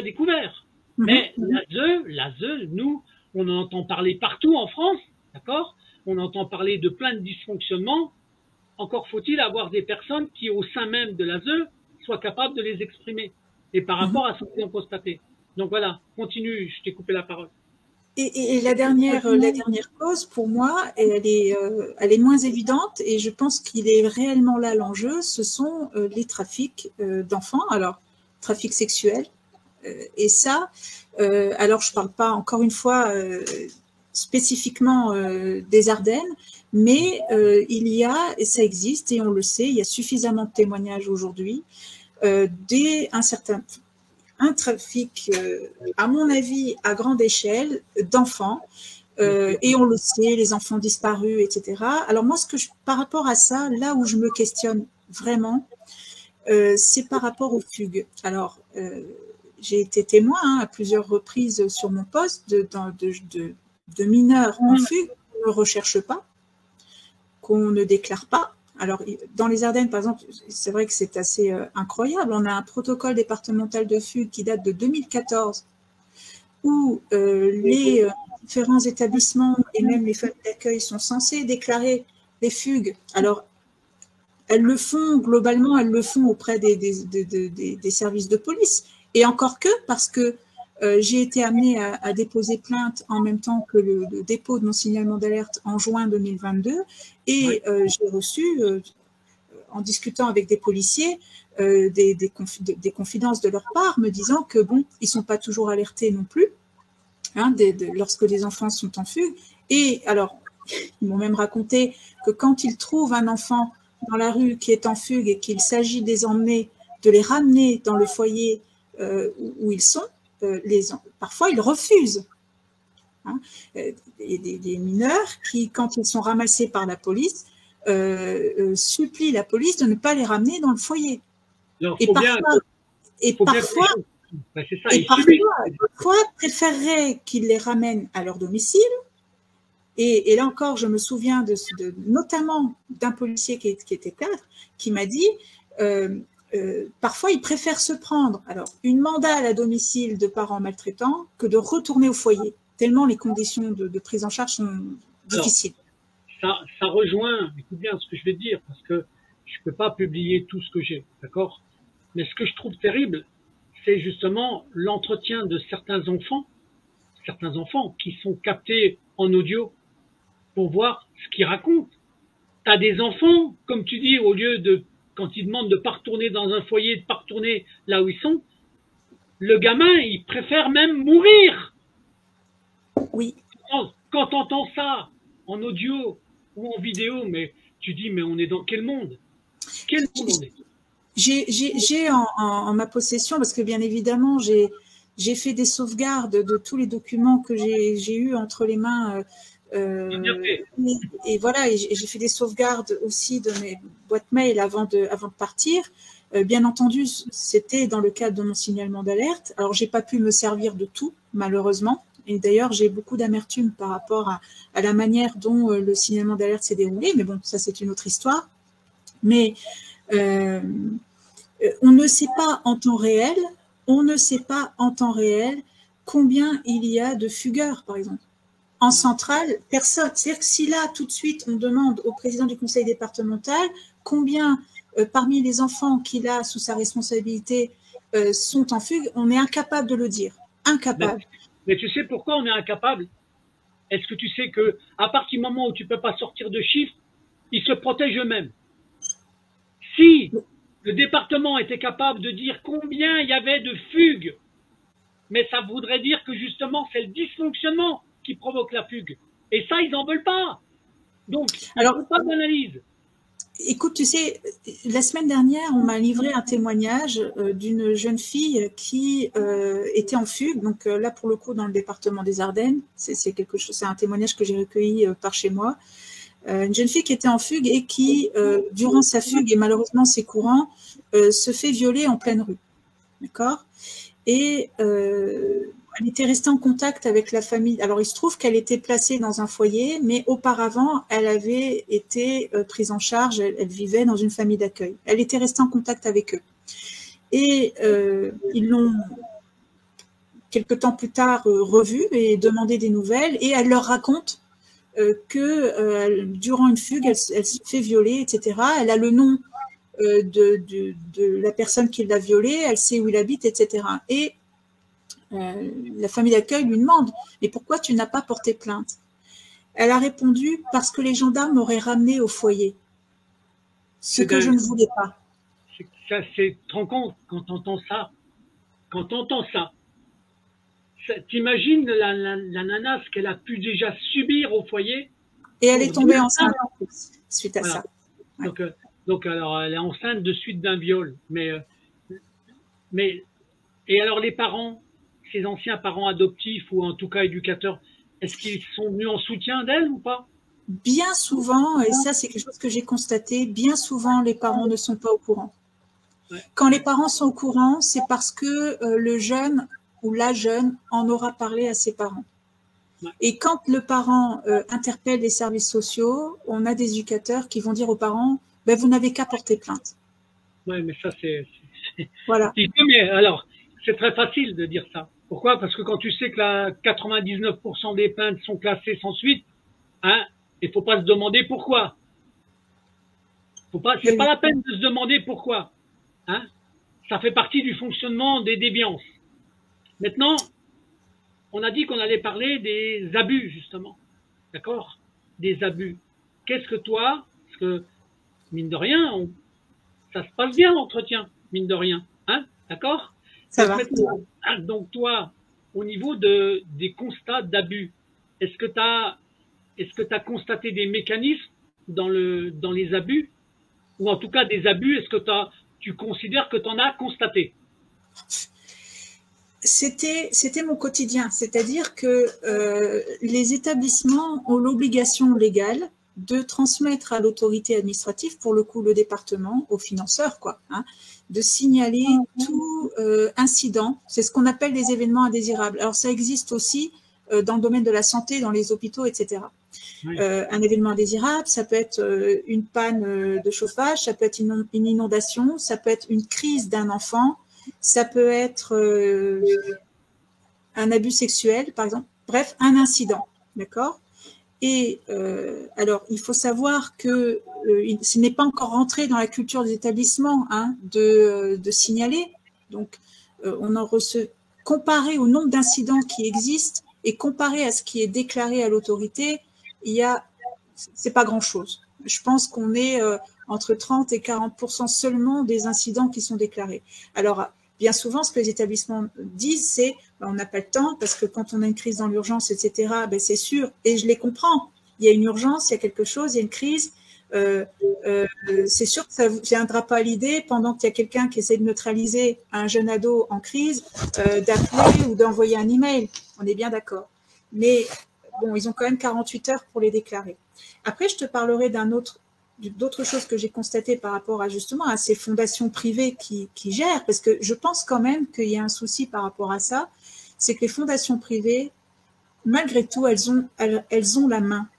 découverts. Mais l'ASE, nous, on en entend parler partout en France, d'accord? On entend parler de plein de dysfonctionnements. Encore faut-il avoir des personnes qui, au sein même de l'ASE, soient capables de les exprimer. Et par rapport à ce qu'ils ont constaté. Donc voilà, continue, je t'ai coupé la parole. Et la dernière cause, pour moi, elle est moins évidente et je pense qu'il est réellement là l'enjeu, ce sont les trafics d'enfants, alors trafic sexuel. Et ça, alors je ne parle pas encore une fois spécifiquement des Ardennes, mais il y a, et ça existe et on le sait, il y a suffisamment de témoignages aujourd'hui, un trafic, à mon avis, à grande échelle, d'enfants. Et on le sait, les enfants disparus, etc. Alors moi, par rapport à ça, là où je me questionne vraiment, c'est par rapport aux fugues. Alors, j'ai été témoin à plusieurs reprises sur mon poste de mineurs en fugue qu'on ne recherche pas, qu'on ne déclare pas. Alors, dans les Ardennes, par exemple, c'est vrai que c'est assez incroyable. On a un protocole départemental de fugue qui date de 2014 où les différents établissements et même les familles d'accueil sont censés déclarer les fugues. Alors, elles le font, globalement, elles le font auprès des services de police. Et encore que, parce que j'ai été amenée à déposer plainte en même temps que le dépôt de mon signalement d'alerte en juin 2022. Et j'ai reçu, en discutant avec des policiers, des confidences de leur part, me disant que, bon, ils ne sont pas toujours alertés non plus, hein, lorsque les enfants sont en fugue. Et alors, ils m'ont même raconté que quand ils trouvent un enfant dans la rue qui est en fugue et qu'il s'agit de les emmener, de les ramener dans le foyer où ils sont, parfois ils refusent. Hein. Des mineurs qui, quand ils sont ramassés par la police, supplient la police de ne pas les ramener dans le foyer. Alors, parfois préféreraient qu'ils les ramènent à leur domicile. Et là encore, je me souviens notamment d'un policier qui était cadre, qui m'a dit parfois ils préfèrent se prendre une mandale à domicile de parents maltraitants que de retourner au foyer, tellement les conditions de prise en charge sont difficiles. Alors, ça rejoint, écoute bien ce que je vais te dire, parce que je ne peux pas publier tout ce que j'ai, d'accord? Mais ce que je trouve terrible, c'est justement l'entretien de certains enfants qui sont captés en audio pour voir ce qu'ils racontent. Tu as des enfants, comme tu dis, au lieu de, quand ils demandent de ne pas retourner dans un foyer, de ne pas retourner là où ils sont, le gamin, il préfère même mourir. Oui. Quand tu entends ça en audio ou en vidéo, mais tu dis, mais on est dans quel monde? Quel monde on est? J'ai en ma possession, parce que bien évidemment, j'ai fait des sauvegardes de tous les documents que j'ai eus entre les mains. Et voilà, et j'ai fait des sauvegardes aussi de mes boîtes mail avant de partir. Bien entendu, c'était dans le cadre de mon signalement d'alerte. Alors, j'ai pas pu me servir de tout, malheureusement. Et d'ailleurs, j'ai beaucoup d'amertume par rapport à la manière dont le signalement d'alerte s'est déroulé. Mais bon, ça, c'est une autre histoire. Mais on ne sait pas en temps réel, combien il y a de fugueurs, par exemple. En centrale, personne. C'est-à-dire que si là, tout de suite, on demande au président du conseil départemental combien, parmi les enfants qu'il a sous sa responsabilité, sont en fugue, on est incapable de le dire. Incapable. Mais tu sais pourquoi on est incapable? Est-ce que tu sais que à partir du moment où tu ne peux pas sortir de chiffres, ils se protègent eux-mêmes? Si le département était capable de dire combien il y avait de fugues mais ça voudrait dire que justement, c'est le dysfonctionnement qui provoque la fugue. Et ça, ils n'en veulent pas. Donc, alors, pas d'analyse. Écoute, tu sais, la semaine dernière, on m'a livré un témoignage d'une jeune fille qui était en fugue. Donc là, pour le coup, dans le département des Ardennes, c'est quelque chose, c'est un témoignage que j'ai recueilli par chez moi. Une jeune fille qui était en fugue et qui, durant sa fugue, et malheureusement c'est courant, se fait violer en pleine rue. D'accord ? Et elle était restée en contact avec la famille. Alors, il se trouve qu'elle était placée dans un foyer, mais auparavant, elle avait été prise en charge, elle vivait dans une famille d'accueil. Elle était restée en contact avec eux. Et ils l'ont, quelque temps plus tard, revue et demandé des nouvelles, et elle leur raconte que durant une fugue, elle se fait violer, etc. Elle a le nom de la personne qui l'a violée, elle sait où il habite, etc. Et la famille d'accueil lui demande « Mais pourquoi tu n'as pas porté plainte ?» Elle a répondu « Parce que les gendarmes m'auraient ramenée au foyer, ce que je ne voulais pas. » Ça, c'est, tu te rends compte quand tu entends ça, t'imagines la nana, ce qu'elle a pu déjà subir au foyer. Et elle est tombée enceinte suite à ça. Ouais. Donc, alors, elle est enceinte de suite d'un viol. Mais, et alors les parents, ces anciens parents adoptifs ou en tout cas éducateurs, est-ce qu'ils sont venus en soutien d'elle ou pas? Bien souvent, et ça c'est quelque chose que j'ai constaté, bien souvent les parents ne sont pas au courant. Ouais. Quand les parents sont au courant, c'est parce que le jeune ou la jeune en aura parlé à ses parents. Ouais. Et quand le parent interpelle les services sociaux, on a des éducateurs qui vont dire aux parents ben, « vous n'avez qu'à porter plainte ». Oui, mais ça c'est… Voilà. Mais alors, c'est très facile de dire ça. Pourquoi? Parce que quand tu sais que 99% des plaintes sont classées sans suite, hein, il faut pas se demander pourquoi. C'est pas la peine de se demander pourquoi. Hein. Ça fait partie du fonctionnement des déviances. Maintenant, on a dit qu'on allait parler des abus, justement. D'accord? Des abus. Qu'est-ce que toi, parce que, mine de rien, ça se passe bien l'entretien, mine de rien. Hein? D'accord? Ça va. Donc toi, au niveau des constats d'abus, est-ce que tu as constaté des mécanismes dans les abus? Ou en tout cas des abus, est-ce que tu considères que tu en as constaté? C'était mon quotidien, c'est-à-dire que les établissements ont l'obligation légale de transmettre à l'autorité administrative, pour le coup le département, aux financeurs, quoi, hein, de signaler tout incident. C'est ce qu'on appelle les événements indésirables. Alors ça existe aussi dans le domaine de la santé, dans les hôpitaux, etc. Oui. Un événement indésirable, ça peut être une panne de chauffage, ça peut être une inondation, ça peut être une crise d'un enfant, ça peut être un abus sexuel, par exemple. Bref, un incident, d'accord? Et alors, il faut savoir que ce n'est pas encore rentré dans la culture des établissements hein, de signaler. Donc, on en reçoit, comparé au nombre d'incidents qui existent et comparé à ce qui est déclaré à l'autorité, c'est pas grand-chose. Je pense qu'on est entre 30 et 40% seulement des incidents qui sont déclarés. Alors, bien souvent, ce que les établissements disent, c'est on n'a pas le temps parce que quand on a une crise dans l'urgence, etc., ben, c'est sûr, et je les comprends. Il y a une urgence, il y a quelque chose, il y a une crise. C'est sûr que ça ne viendra pas à l'idée, pendant qu'il y a quelqu'un qui essaie de neutraliser un jeune ado en crise, d'appeler ou d'envoyer un email. On est bien d'accord. Mais bon, ils ont quand même 48 heures pour les déclarer. Après, je te parlerai d'autres choses que j'ai constatées par rapport à justement à ces fondations privées qui gèrent, parce que je pense quand même qu'il y a un souci par rapport à ça, c'est que les fondations privées, malgré tout, elles ont la main.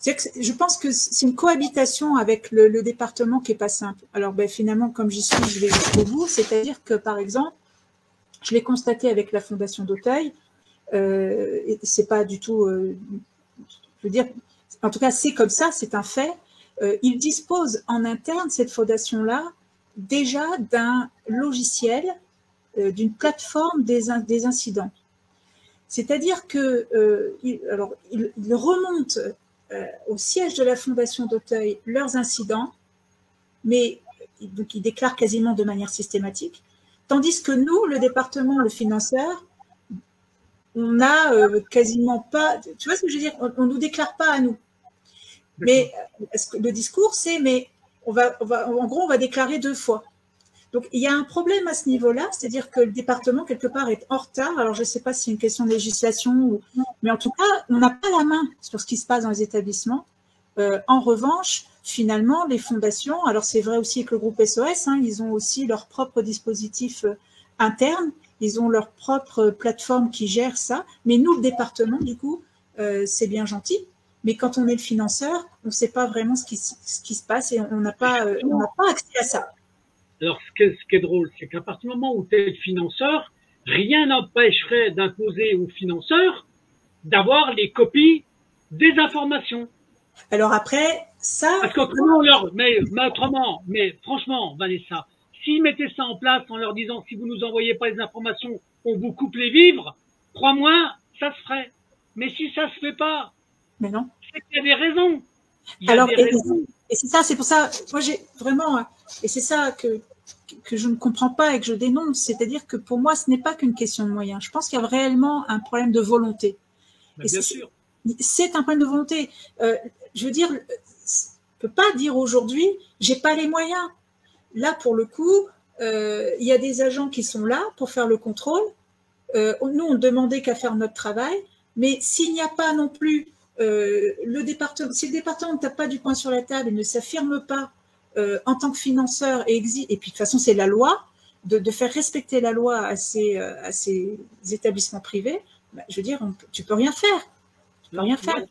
Je pense que c'est une cohabitation avec le département qui n'est pas simple. Alors ben, finalement, comme j'y suis, je vais jusqu'au bout, c'est-à-dire que par exemple, je l'ai constaté avec la Fondation d'Auteuil, c'est pas du tout, je veux dire, en tout cas c'est comme ça, c'est un fait. Ils disposent en interne, cette fondation-là, déjà d'un logiciel, d'une plateforme des incidents. C'est-à-dire que ils remontent au siège de la Fondation d'Auteuil leurs incidents, mais donc ils déclarent quasiment de manière systématique, tandis que nous, le département, le financeur, on n'a quasiment pas. Tu vois ce que je veux dire? On nous déclare pas à nous. Mais le discours, c'est mais en gros, on va déclarer 2 fois. Donc, il y a un problème à ce niveau-là, c'est-à-dire que le département, quelque part, est en retard. Alors, je ne sais pas si c'est une question de législation, mais en tout cas, on n'a pas la main sur ce qui se passe dans les établissements. En revanche, finalement, les fondations, alors c'est vrai aussi avec le groupe SOS, hein, ils ont aussi leur propre dispositif interne, ils ont leur propre plateforme qui gère ça, mais nous, le département, du coup, c'est bien gentil, mais quand on est le financeur, on ne sait pas vraiment ce qui se passe et on n'a pas accès à ça. Alors, ce qui est drôle, c'est qu'à partir du moment où tu es financeur, rien n'empêcherait d'imposer aux financeurs d'avoir les copies des informations. Alors après, ça... Parce qu'autrement, mais franchement, Vanessa, s'ils mettaient ça en place en leur disant si vous nous envoyez pas les informations, on vous coupe les vivres, crois-moi, ça se ferait. Mais si ça se fait pas, mais non. C'est qu'il y a des raisons. Et c'est ça, c'est pour ça, moi j'ai vraiment, et c'est ça que je ne comprends pas et que je dénonce, c'est-à-dire que pour moi, ce n'est pas qu'une question de moyens. Je pense qu'il y a réellement un problème de volonté. Ben, bien sûr. C'est un problème de volonté. Je veux dire, on ne peut pas dire aujourd'hui, j'ai pas les moyens. Là, pour le coup, il y a des agents qui sont là pour faire le contrôle. Nous, on ne demandait qu'à faire notre travail, mais s'il n'y a pas non plus le département, si le département ne tape pas du poing sur la table et ne s'affirme pas en tant que financeur et puis de toute façon c'est la loi, de faire respecter la loi à ces établissements privés, bah, je veux dire, tu peux rien faire. Tu peux rien faire.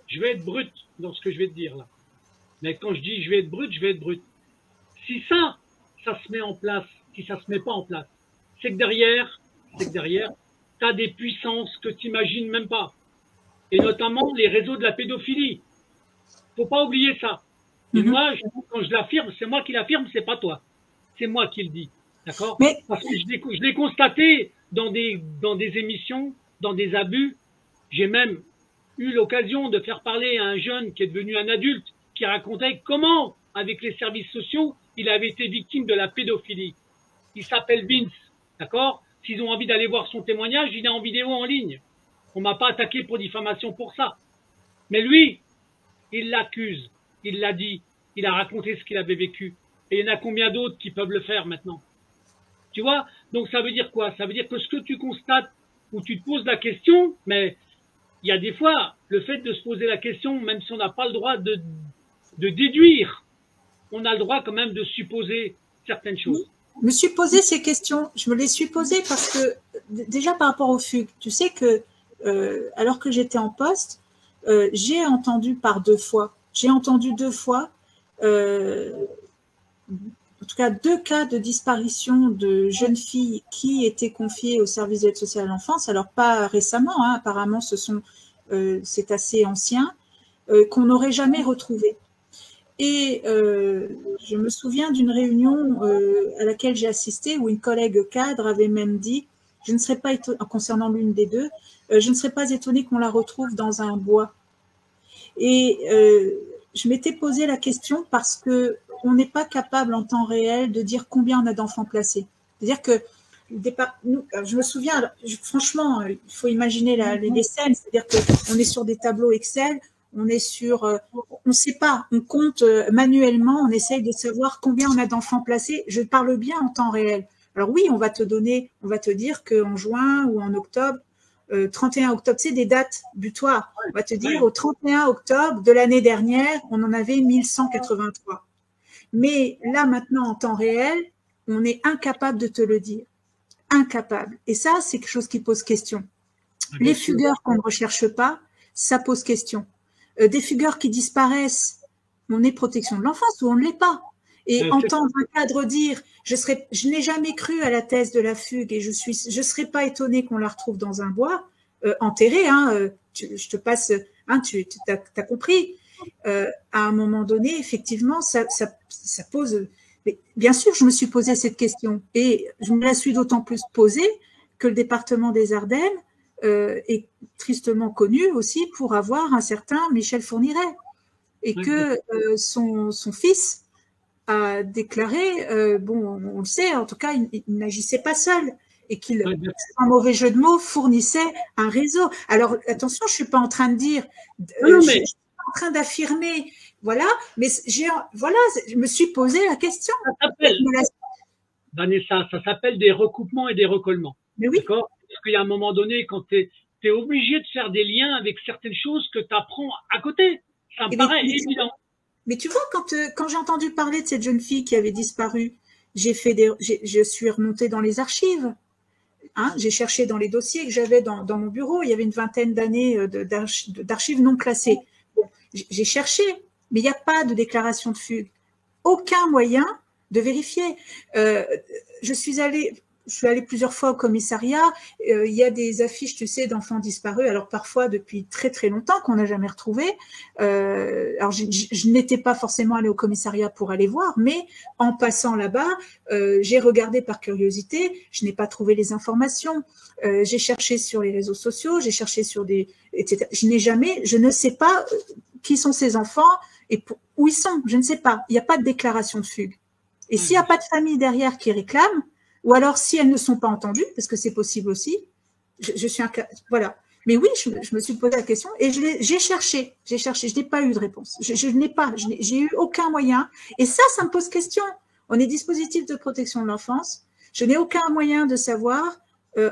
Je vais être brut dans ce que je vais te dire là. Mais quand je dis je vais être brut, je vais être brut. Si ça se met en place, si ça se met pas en place, c'est que derrière, tu as des puissances que tu n'imagines même pas. Et notamment les réseaux de la pédophilie. Faut pas oublier ça. Et moi, quand je l'affirme, c'est moi qui l'affirme, c'est pas toi. C'est moi qui le dis. D'accord? Parce que je l'ai constaté dans des émissions, dans des abus. J'ai même eu l'occasion de faire parler à un jeune qui est devenu un adulte, qui racontait comment, avec les services sociaux, il avait été victime de la pédophilie. Il s'appelle Vince. D'accord? S'ils ont envie d'aller voir son témoignage, il est en vidéo en ligne. On m'a pas attaqué pour diffamation pour ça. Mais lui, il l'accuse, il l'a dit, il a raconté ce qu'il avait vécu. Et il y en a combien d'autres qui peuvent le faire maintenant? Tu vois? Donc ça veut dire quoi? Ça veut dire que ce que tu constates ou tu te poses la question, mais il y a des fois, le fait de se poser la question, même si on n'a pas le droit de déduire, on a le droit quand même de supposer certaines choses. Je me suis posé ces questions. Je me les suis posées parce que, déjà par rapport aux fugues, tu sais que alors que j'étais en poste, j'ai entendu 2 fois. J'ai entendu 2 fois, en tout cas 2 cas de disparition de jeunes filles qui étaient confiées au service de l'aide sociale à l'enfance. Alors pas récemment, hein, apparemment c'est assez ancien, qu'on n'aurait jamais retrouvé. Et je me souviens d'une réunion à laquelle j'ai assisté où une collègue cadre avait même dit, je ne serais pas étonnée, concernant l'une des 2, je ne serais pas étonnée qu'on la retrouve dans un bois. Et je m'étais posé la question parce que on n'est pas capable en temps réel de dire combien on a d'enfants placés. C'est-à-dire que je me souviens, franchement, il faut imaginer les scènes, c'est-à-dire qu'on est sur des tableaux Excel, on est on ne sait pas, on compte manuellement, on essaye de savoir combien on a d'enfants placés. Je parle bien en temps réel. Alors oui, on va te dire qu'en juin ou en octobre, 31 octobre, c'est des dates butoirs. On va te dire au 31 octobre de l'année dernière, on en avait 1183. Mais là, maintenant, en temps réel, on est incapable de te le dire. Incapable. Et ça, c'est quelque chose qui pose question. Les fugueurs qu'on ne recherche pas, ça pose question. Des fugueurs qui disparaissent, on est protection de l'enfance ou on ne l'est pas. Et entendre un cadre dire je n'ai jamais cru à la thèse de la fugue et je serais pas étonnée qu'on la retrouve dans un bois enterré, hein, je te passe, hein, tu as compris. À un moment donné, effectivement, ça pose. Mais bien sûr, je me suis posé cette question et je me la suis d'autant plus posée que le département des Ardennes est tristement connu aussi pour avoir un certain Michel Fourniret et que son fils a déclaré, bon, on le sait, en tout cas, il n'agissait pas seul. et qu'il, sans mauvais jeu de mots, fournissait un réseau. Alors, attention, je suis pas en train de dire, je suis pas en train d'affirmer, voilà, mais voilà, je me suis posé la question. Vanessa, ça s'appelle des recoupements et des recollements. Mais oui. D'accord? Parce qu'il y a un moment donné, quand tu es obligé de faire des liens avec certaines choses que tu apprends à côté. Ça me paraît évident. Mais tu vois, quand j'ai entendu parler de cette jeune fille qui avait disparu, je suis remontée dans les archives. Hein, j'ai cherché dans les dossiers que j'avais dans mon bureau. Il y avait une vingtaine d'années d'archives non classées. Bon, j'ai cherché, mais il n'y a pas de déclaration de fugue. Aucun moyen de vérifier. Je suis allée plusieurs fois au commissariat. Il y a des affiches, tu sais, d'enfants disparus. Alors parfois depuis très très longtemps qu'on n'a jamais retrouvé. Alors je n'étais pas forcément allée au commissariat pour aller voir, mais en passant là-bas, j'ai regardé par curiosité. Je n'ai pas trouvé les informations. J'ai cherché sur les réseaux sociaux, j'ai cherché sur etc. Je ne sais pas qui sont ces enfants et où ils sont. Je ne sais pas. Il n'y a pas de déclaration de fugue. Et s'il n'y a pas de famille derrière qui réclame, ou alors si elles ne sont pas entendues, parce que c'est possible aussi, je suis voilà. Mais oui, je me suis posé la question et j'ai cherché, je n'ai pas eu de réponse. J'ai eu aucun moyen. Et ça me pose question. On est dispositif de protection de l'enfance. Je n'ai aucun moyen de savoir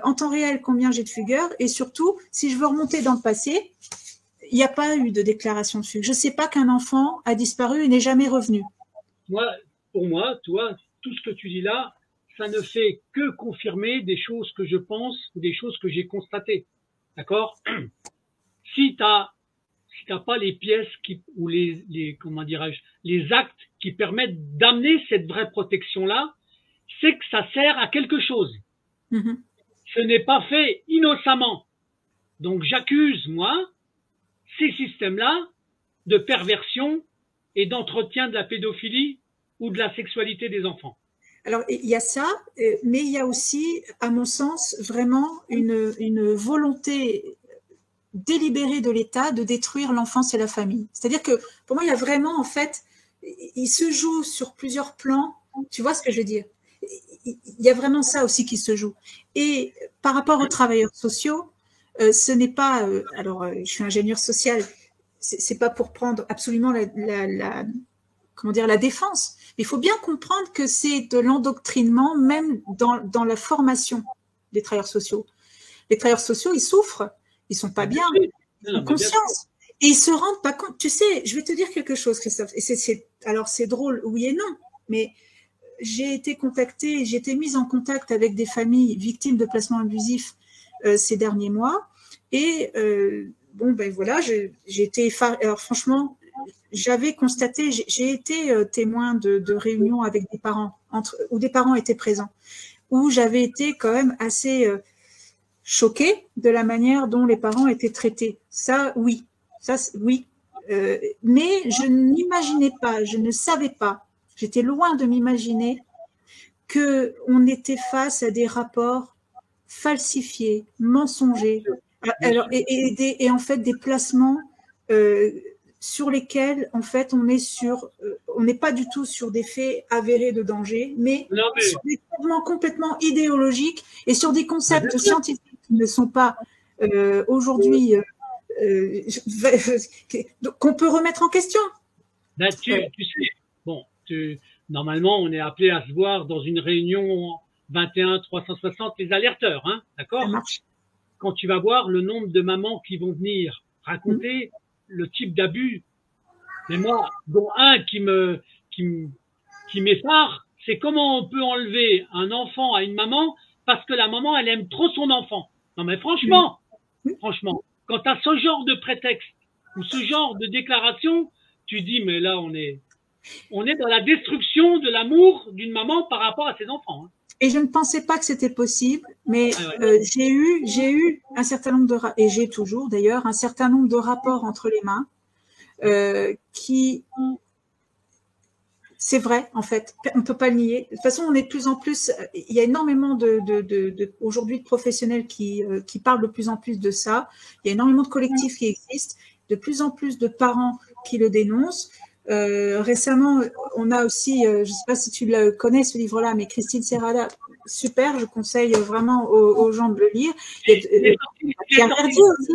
en temps réel combien j'ai de fugueurs et surtout, si je veux remonter dans le passé, il n'y a pas eu de déclaration de fugue. Je ne sais pas qu'un enfant a disparu et n'est jamais revenu. Pour moi, toi, tout ce que tu dis là, ça ne fait que confirmer des choses que je pense ou des choses que j'ai constatées. D'accord? Si t'as pas les pièces ou comment dirais-je, les actes qui permettent d'amener cette vraie protection-là, c'est que ça sert à quelque chose. Mm-hmm. Ce n'est pas fait innocemment. Donc j'accuse, moi, ces systèmes-là de perversion et d'entretien de la pédophilie ou de la sexualité des enfants. Alors, il y a ça, mais il y a aussi, à mon sens, vraiment une volonté délibérée de l'État de détruire l'enfance et la famille. C'est-à-dire que, pour moi, il y a vraiment, en fait, il se joue sur plusieurs plans. Tu vois ce que je veux dire? Il y a vraiment ça aussi qui se joue. Et par rapport aux travailleurs sociaux, ce n'est pas... alors, je suis ingénieure sociale, c'est pas pour prendre absolument la défense. Il faut bien comprendre que c'est de l'endoctrinement même dans la formation des travailleurs sociaux. Les travailleurs sociaux, ils souffrent, ils sont pas bien, ils ont conscience. Et ils se rendent pas compte. Tu sais, je vais te dire quelque chose, Christophe. Et alors c'est drôle, oui et non, mais j'ai été mise en contact avec des familles victimes de placements abusifs ces derniers mois. Et bon, ben voilà, j'ai été effarée. Alors franchement, j'avais constaté, j'ai été témoin de réunions avec des parents, où des parents étaient présents, où j'avais été quand même assez choquée de la manière dont les parents étaient traités. Ça, oui. Mais je n'imaginais pas, je ne savais pas, j'étais loin de m'imaginer qu'on était face à des rapports falsifiés, mensongers, alors, et en fait des placements sur lesquels, en fait, on n'est pas du tout sur des faits avérés de danger, mais sur des mouvements complètement idéologiques et sur des concepts scientifiques qui ne sont pas aujourd'hui qu'on peut remettre en question. Ben, tu sais, bon, normalement, on est appelé à se voir dans une réunion 21-360, les alerteurs, hein, d'accord? Ça marche. Quand tu vas voir le nombre de mamans qui vont venir raconter le type d'abus, mais moi, dont un qui m'effare, c'est comment on peut enlever un enfant à une maman parce que la maman, elle aime trop son enfant. Non mais franchement, quand tu as ce genre de prétexte ou ce genre de déclaration, tu dis mais là on est dans la destruction de l'amour d'une maman par rapport à ses enfants. Hein. Et je ne pensais pas que c'était possible, mais j'ai eu un certain nombre et j'ai toujours d'ailleurs un certain nombre de rapports entre les mains qui, c'est vrai en fait, on ne peut pas le nier. De toute façon, on est de plus en plus, il y a énormément aujourd'hui de professionnels qui parlent de plus en plus de ça. Il y a énormément de collectifs qui existent, de plus en plus de parents qui le dénoncent. Récemment, on a aussi, je ne sais pas si tu le connais ce livre-là, mais Christine Serrada, super, je conseille vraiment aux gens de le lire. Pierre Verdier aussi.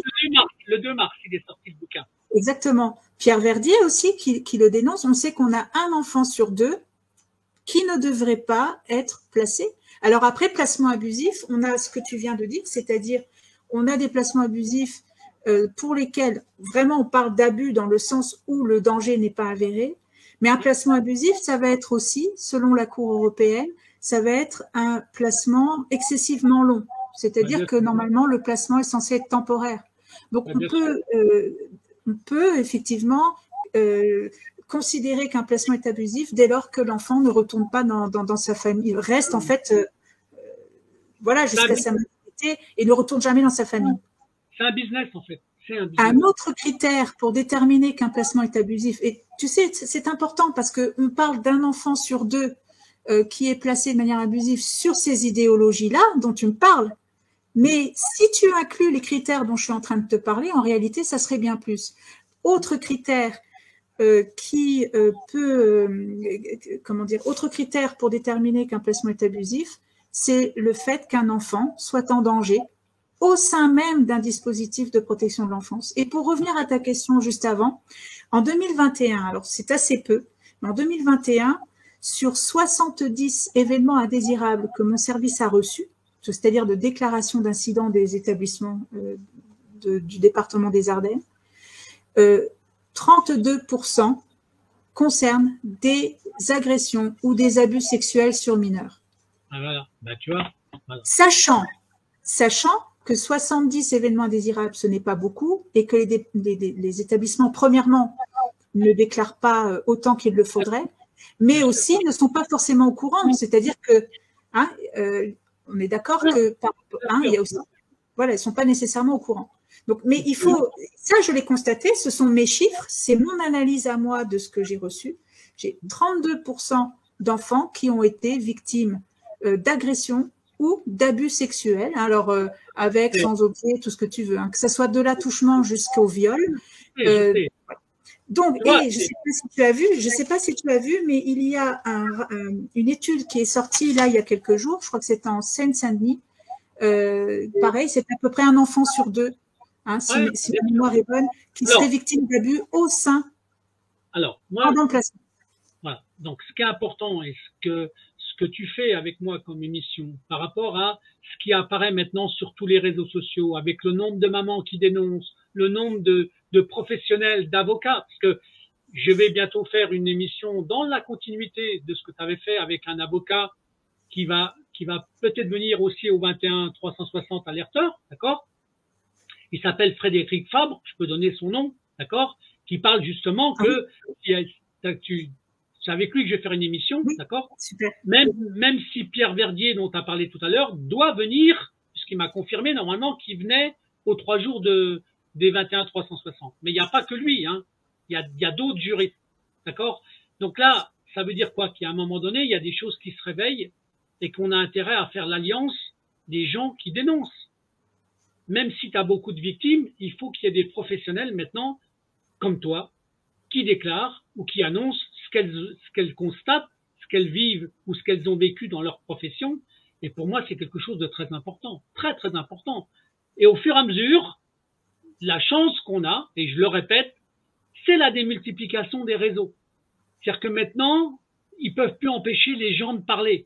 Le 2 mars, il est sorti le bouquin. Exactement. Pierre Verdier aussi qui le dénonce. On sait qu'on a un enfant sur 2 qui ne devrait pas être placé. Alors après, placement abusif, on a ce que tu viens de dire, c'est-à-dire on a des placements abusifs pour lesquels vraiment on parle d'abus dans le sens où le danger n'est pas avéré. Mais un placement abusif, ça va être aussi, selon la Cour européenne, ça va être un placement excessivement long. C'est-à-dire que normalement, le placement est censé être temporaire. Donc, on peut effectivement considérer qu'un placement est abusif dès lors que l'enfant ne retourne pas dans sa famille, reste en fait, jusqu'à sa majorité et ne retourne jamais dans sa famille. C'est un business en fait. Un autre critère pour déterminer qu'un placement est abusif, et tu sais, c'est important parce qu'on parle d'un enfant sur 2 qui est placé de manière abusive sur ces idéologies-là dont tu me parles, mais si tu inclus les critères dont je suis en train de te parler, en réalité, ça serait bien plus. Autre critère autre critère pour déterminer qu'un placement est abusif, c'est le fait qu'un enfant soit en danger au sein même d'un dispositif de protection de l'enfance. Et pour revenir à ta question juste avant, en 2021, alors c'est assez peu, mais en 2021, sur 70 événements indésirables que mon service a reçus, c'est-à-dire de déclaration d'incidents des établissements du département des Ardennes, 32% concernent des agressions ou des abus sexuels sur mineurs. Ah voilà, bah tu vois. Voilà. Sachant que 70 événements indésirables, ce n'est pas beaucoup, et que les établissements, premièrement, ne déclarent pas autant qu'il le faudrait, mais aussi ne sont pas forcément au courant. C'est-à-dire que, on est d'accord que, il y a aussi, ils ne sont pas nécessairement au courant. Donc, mais il faut, ça je l'ai constaté, ce sont mes chiffres, c'est mon analyse à moi de ce que j'ai reçu. J'ai 32% d'enfants qui ont été victimes d'agressions ou d'abus sexuels, alors sans objet, tout ce que tu veux, que ce soit de l'attouchement jusqu'au viol. Donc, je sais pas si tu as vu, mais il y a une étude qui est sortie là il y a quelques jours, je crois que c'était en Seine-Saint-Denis. Pareil, c'est à peu près un enfant sur 2, si la mémoire est bonne, qui serait victime d'abus au sein pendant le placement. Voilà. Donc, ce qui est important et ce que tu fais avec moi comme émission par rapport à ce qui apparaît maintenant sur tous les réseaux sociaux, avec le nombre de mamans qui dénoncent, le nombre de professionnels, d'avocats, parce que je vais bientôt faire une émission dans la continuité de ce que tu avais fait avec un avocat qui va peut-être venir aussi au 21 360 alerteurs, d'accord? Il s'appelle Frédéric Fabre, je peux donner son nom, d'accord? Qui parle justement que c'est avec lui que je vais faire une émission, d'accord? Super. Même si Pierre Verdier, dont tu as parlé tout à l'heure, doit venir, puisqu'il m'a confirmé normalement qu'il venait aux 3 jours des 21 360. Mais il n'y a pas que lui, il y a d'autres juristes, d'accord? Donc là, ça veut dire quoi? Qu'à un moment donné, il y a des choses qui se réveillent et qu'on a intérêt à faire l'alliance des gens qui dénoncent. Même si tu as beaucoup de victimes, il faut qu'il y ait des professionnels maintenant, comme toi, qui déclarent ou qui annoncent ce qu'elles constatent, ce qu'elles vivent ou ce qu'elles ont vécu dans leur profession. Et pour moi, c'est quelque chose de très important, très très important. Et au fur et à mesure, la chance qu'on a, et je le répète, c'est la démultiplication des réseaux. C'est-à-dire que maintenant, ils peuvent plus empêcher les gens de parler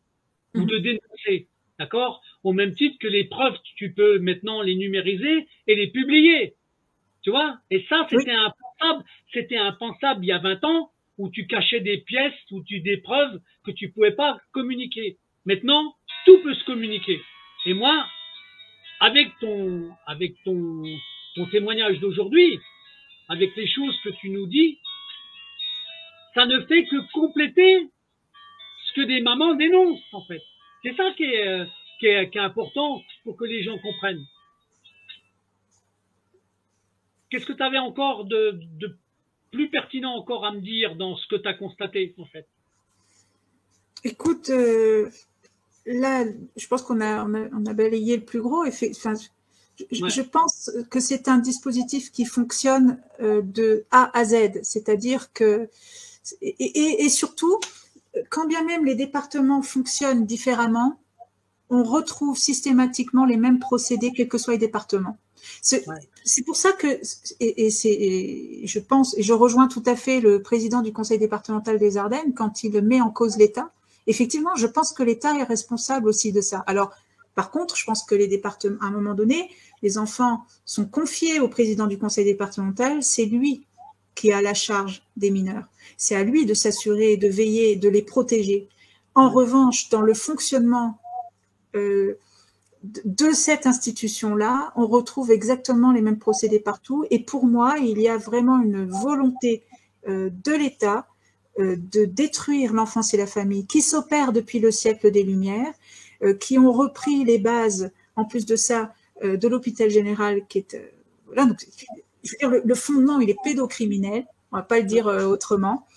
ou de dénoncer, d'accord? Au même titre que les preuves, tu peux maintenant les numériser et les publier, tu vois? Et ça, c'était impensable il y a 20 ans, où tu cachais des pièces ou des preuves que tu pouvais pas communiquer. Maintenant, tout peut se communiquer. Et moi, avec ton témoignage d'aujourd'hui, avec les choses que tu nous dis, ça ne fait que compléter ce que des mamans dénoncent, en fait. C'est ça qui est important pour que les gens comprennent. Qu'est-ce que tu avais encore de plus pertinent encore à me dire dans ce que tu as constaté, en fait? Écoute, là, je pense qu'on a balayé le plus gros. Je pense que c'est un dispositif qui fonctionne de A à Z, c'est-à-dire que et surtout, quand bien même les départements fonctionnent différemment, on retrouve systématiquement les mêmes procédés, quels que soient les départements. C'est pour ça que, je pense, et je rejoins tout à fait le président du conseil départemental des Ardennes quand il met en cause l'État. Effectivement, je pense que l'État est responsable aussi de ça. Alors, par contre, je pense que les départements, à un moment donné, les enfants sont confiés au président du conseil départemental, c'est lui qui a la charge des mineurs. C'est à lui de s'assurer, de veiller, de les protéger. En revanche, dans le fonctionnement de cette institution-là, on retrouve exactement les mêmes procédés partout. Et pour moi, il y a vraiment une volonté de l'État de détruire l'enfance et la famille qui s'opère depuis le siècle des Lumières, qui ont repris les bases, en plus de ça, de l'hôpital général, qui est... voilà, donc, je veux dire, le fondement, il est pédocriminel, on va pas le dire autrement.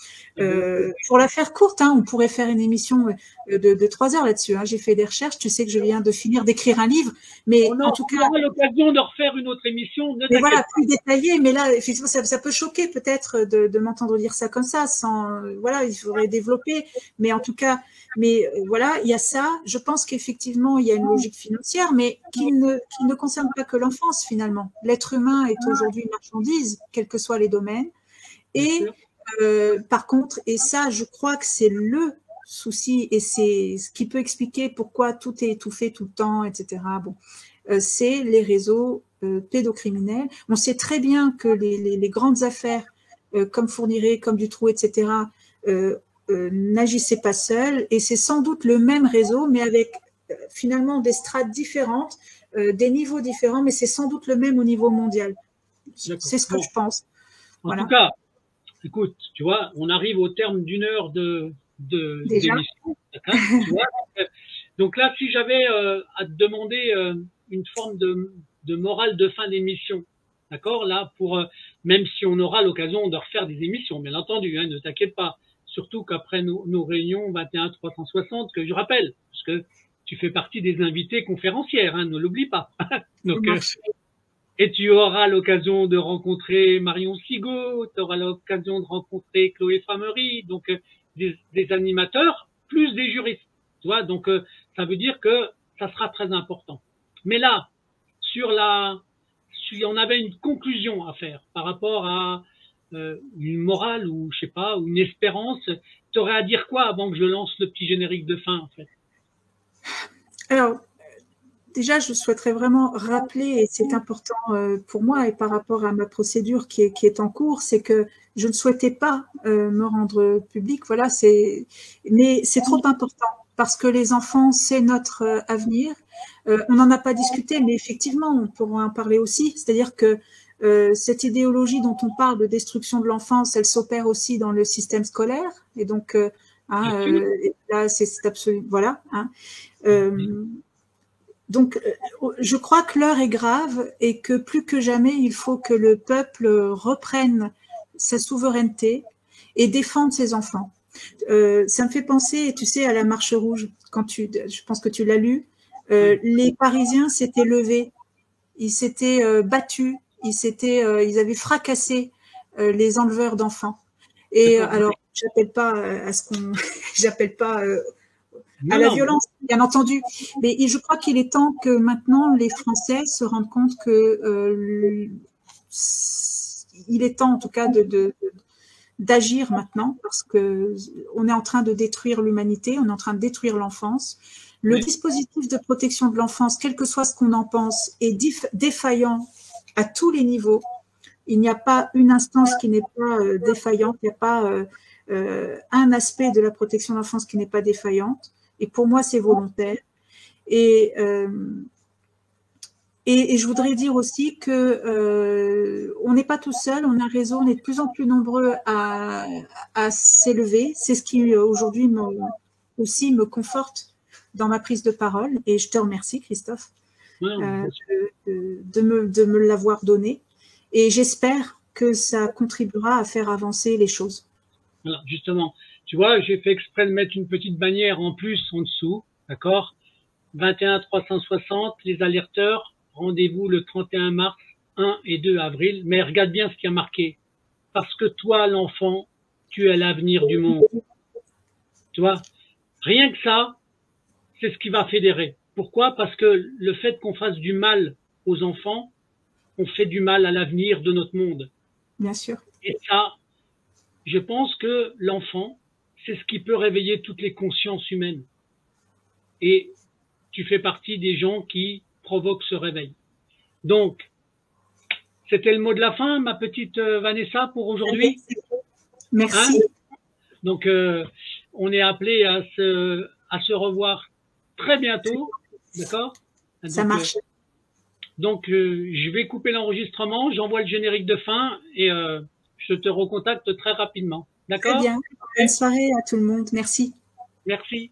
Pour la faire courte, on pourrait faire une émission de 3 heures là-dessus. J'ai fait des recherches, tu sais que je viens de finir d'écrire un livre, mais en tout cas, on aura l'occasion de refaire une autre émission. Mais voilà, plus détaillée, mais là, effectivement, ça peut choquer peut-être de m'entendre dire ça comme ça, sans, voilà, il faudrait développer, mais en tout cas, voilà, il y a ça. Je pense qu'effectivement, il y a une logique financière, mais qui ne concerne pas que l'enfance finalement. L'être humain est aujourd'hui une marchandise, quels que soient les domaines, et par contre, et ça, je crois que c'est le souci, et c'est ce qui peut expliquer pourquoi tout est étouffé tout le temps, etc. Bon, c'est les réseaux pédocriminels. On sait très bien que les grandes affaires, comme Fourniret, comme Dutroux, etc., n'agissaient pas seuls, et c'est sans doute le même réseau, mais avec finalement des strates différentes, des niveaux différents, mais c'est sans doute le même au niveau mondial. C'est ce que je pense. En tout cas, écoute, tu vois, on arrive au terme d'une heure d'émission. Tu vois, donc là, si j'avais à te demander une forme de morale de fin d'émission, d'accord, là, pour même si on aura l'occasion de refaire des émissions, bien entendu, ne t'inquiète pas. Surtout qu'après nos réunions 21-360, que je rappelle, parce que tu fais partie des invités conférencières, ne l'oublie pas. Donc, et tu auras l'occasion de rencontrer Marion Sigaud, tu auras l'occasion de rencontrer Chloé Framery, donc des animateurs plus des juristes. Tu vois, donc ça veut dire que ça sera très important. Mais là, si on avait une conclusion à faire par rapport à une morale ou je sais pas, ou une espérance, tu aurais à dire quoi avant que je lance le petit générique de fin en fait? Alors, déjà, je souhaiterais vraiment rappeler, et c'est important pour moi et par rapport à ma procédure qui est en cours, c'est que je ne souhaitais pas me rendre public. Voilà, mais c'est trop important parce que les enfants, c'est notre avenir. On n'en a pas discuté, mais effectivement, on pourra en parler aussi. C'est-à-dire que cette idéologie dont on parle de destruction de l'enfance, elle s'opère aussi dans le système scolaire. Et donc, là, c'est absolument... Voilà. Donc, je crois que l'heure est grave et que plus que jamais, il faut que le peuple reprenne sa souveraineté et défende ses enfants. Ça me fait penser, tu sais, à la Marche rouge. Je pense que tu l'as lu. Les Parisiens s'étaient levés, ils s'étaient battus, ils avaient fracassé les enleveurs d'enfants. Et alors, j'appelle pas à la violence, bien entendu. Mais je crois qu'il est temps que maintenant les Français se rendent compte que il est temps, en tout cas, d'agir maintenant, parce que on est en train de détruire l'humanité, on est en train de détruire l'enfance. Le dispositif de protection de l'enfance, quel que soit ce qu'on en pense, est défaillant à tous les niveaux. Il n'y a pas une instance qui n'est pas défaillante, il n'y a pas un aspect de la protection de l'enfance qui n'est pas défaillante. Et pour moi, c'est volontaire. Et je voudrais dire aussi que on n'est pas tout seul, on a un réseau, on est de plus en plus nombreux à s'élever. C'est ce qui aujourd'hui aussi me conforte dans ma prise de parole. Et je te remercie, Christophe, de me l'avoir donné. Et j'espère que ça contribuera à faire avancer les choses. Voilà, justement. Tu vois, j'ai fait exprès de mettre une petite bannière en plus en dessous, d'accord? 21-360, les alerteurs, rendez-vous le 31 mars, 1 et 2 avril. Mais regarde bien ce qui a marqué. Parce que toi, l'enfant, tu es l'avenir du monde. Tu vois? Rien que ça, c'est ce qui va fédérer. Pourquoi? Parce que le fait qu'on fasse du mal aux enfants, on fait du mal à l'avenir de notre monde. Bien sûr. Et ça, je pense que l'enfant, c'est ce qui peut réveiller toutes les consciences humaines. Et tu fais partie des gens qui provoquent ce réveil. Donc, c'était le mot de la fin, ma petite Vanessa, pour aujourd'hui. Merci. Hein? Donc, on est appelé à se revoir très bientôt. D'accord? Ça marche. Donc, je vais couper l'enregistrement, j'envoie le générique de fin et je te recontacte très rapidement. D'accord? Très bien. Bonne soirée à tout le monde. Merci. Merci.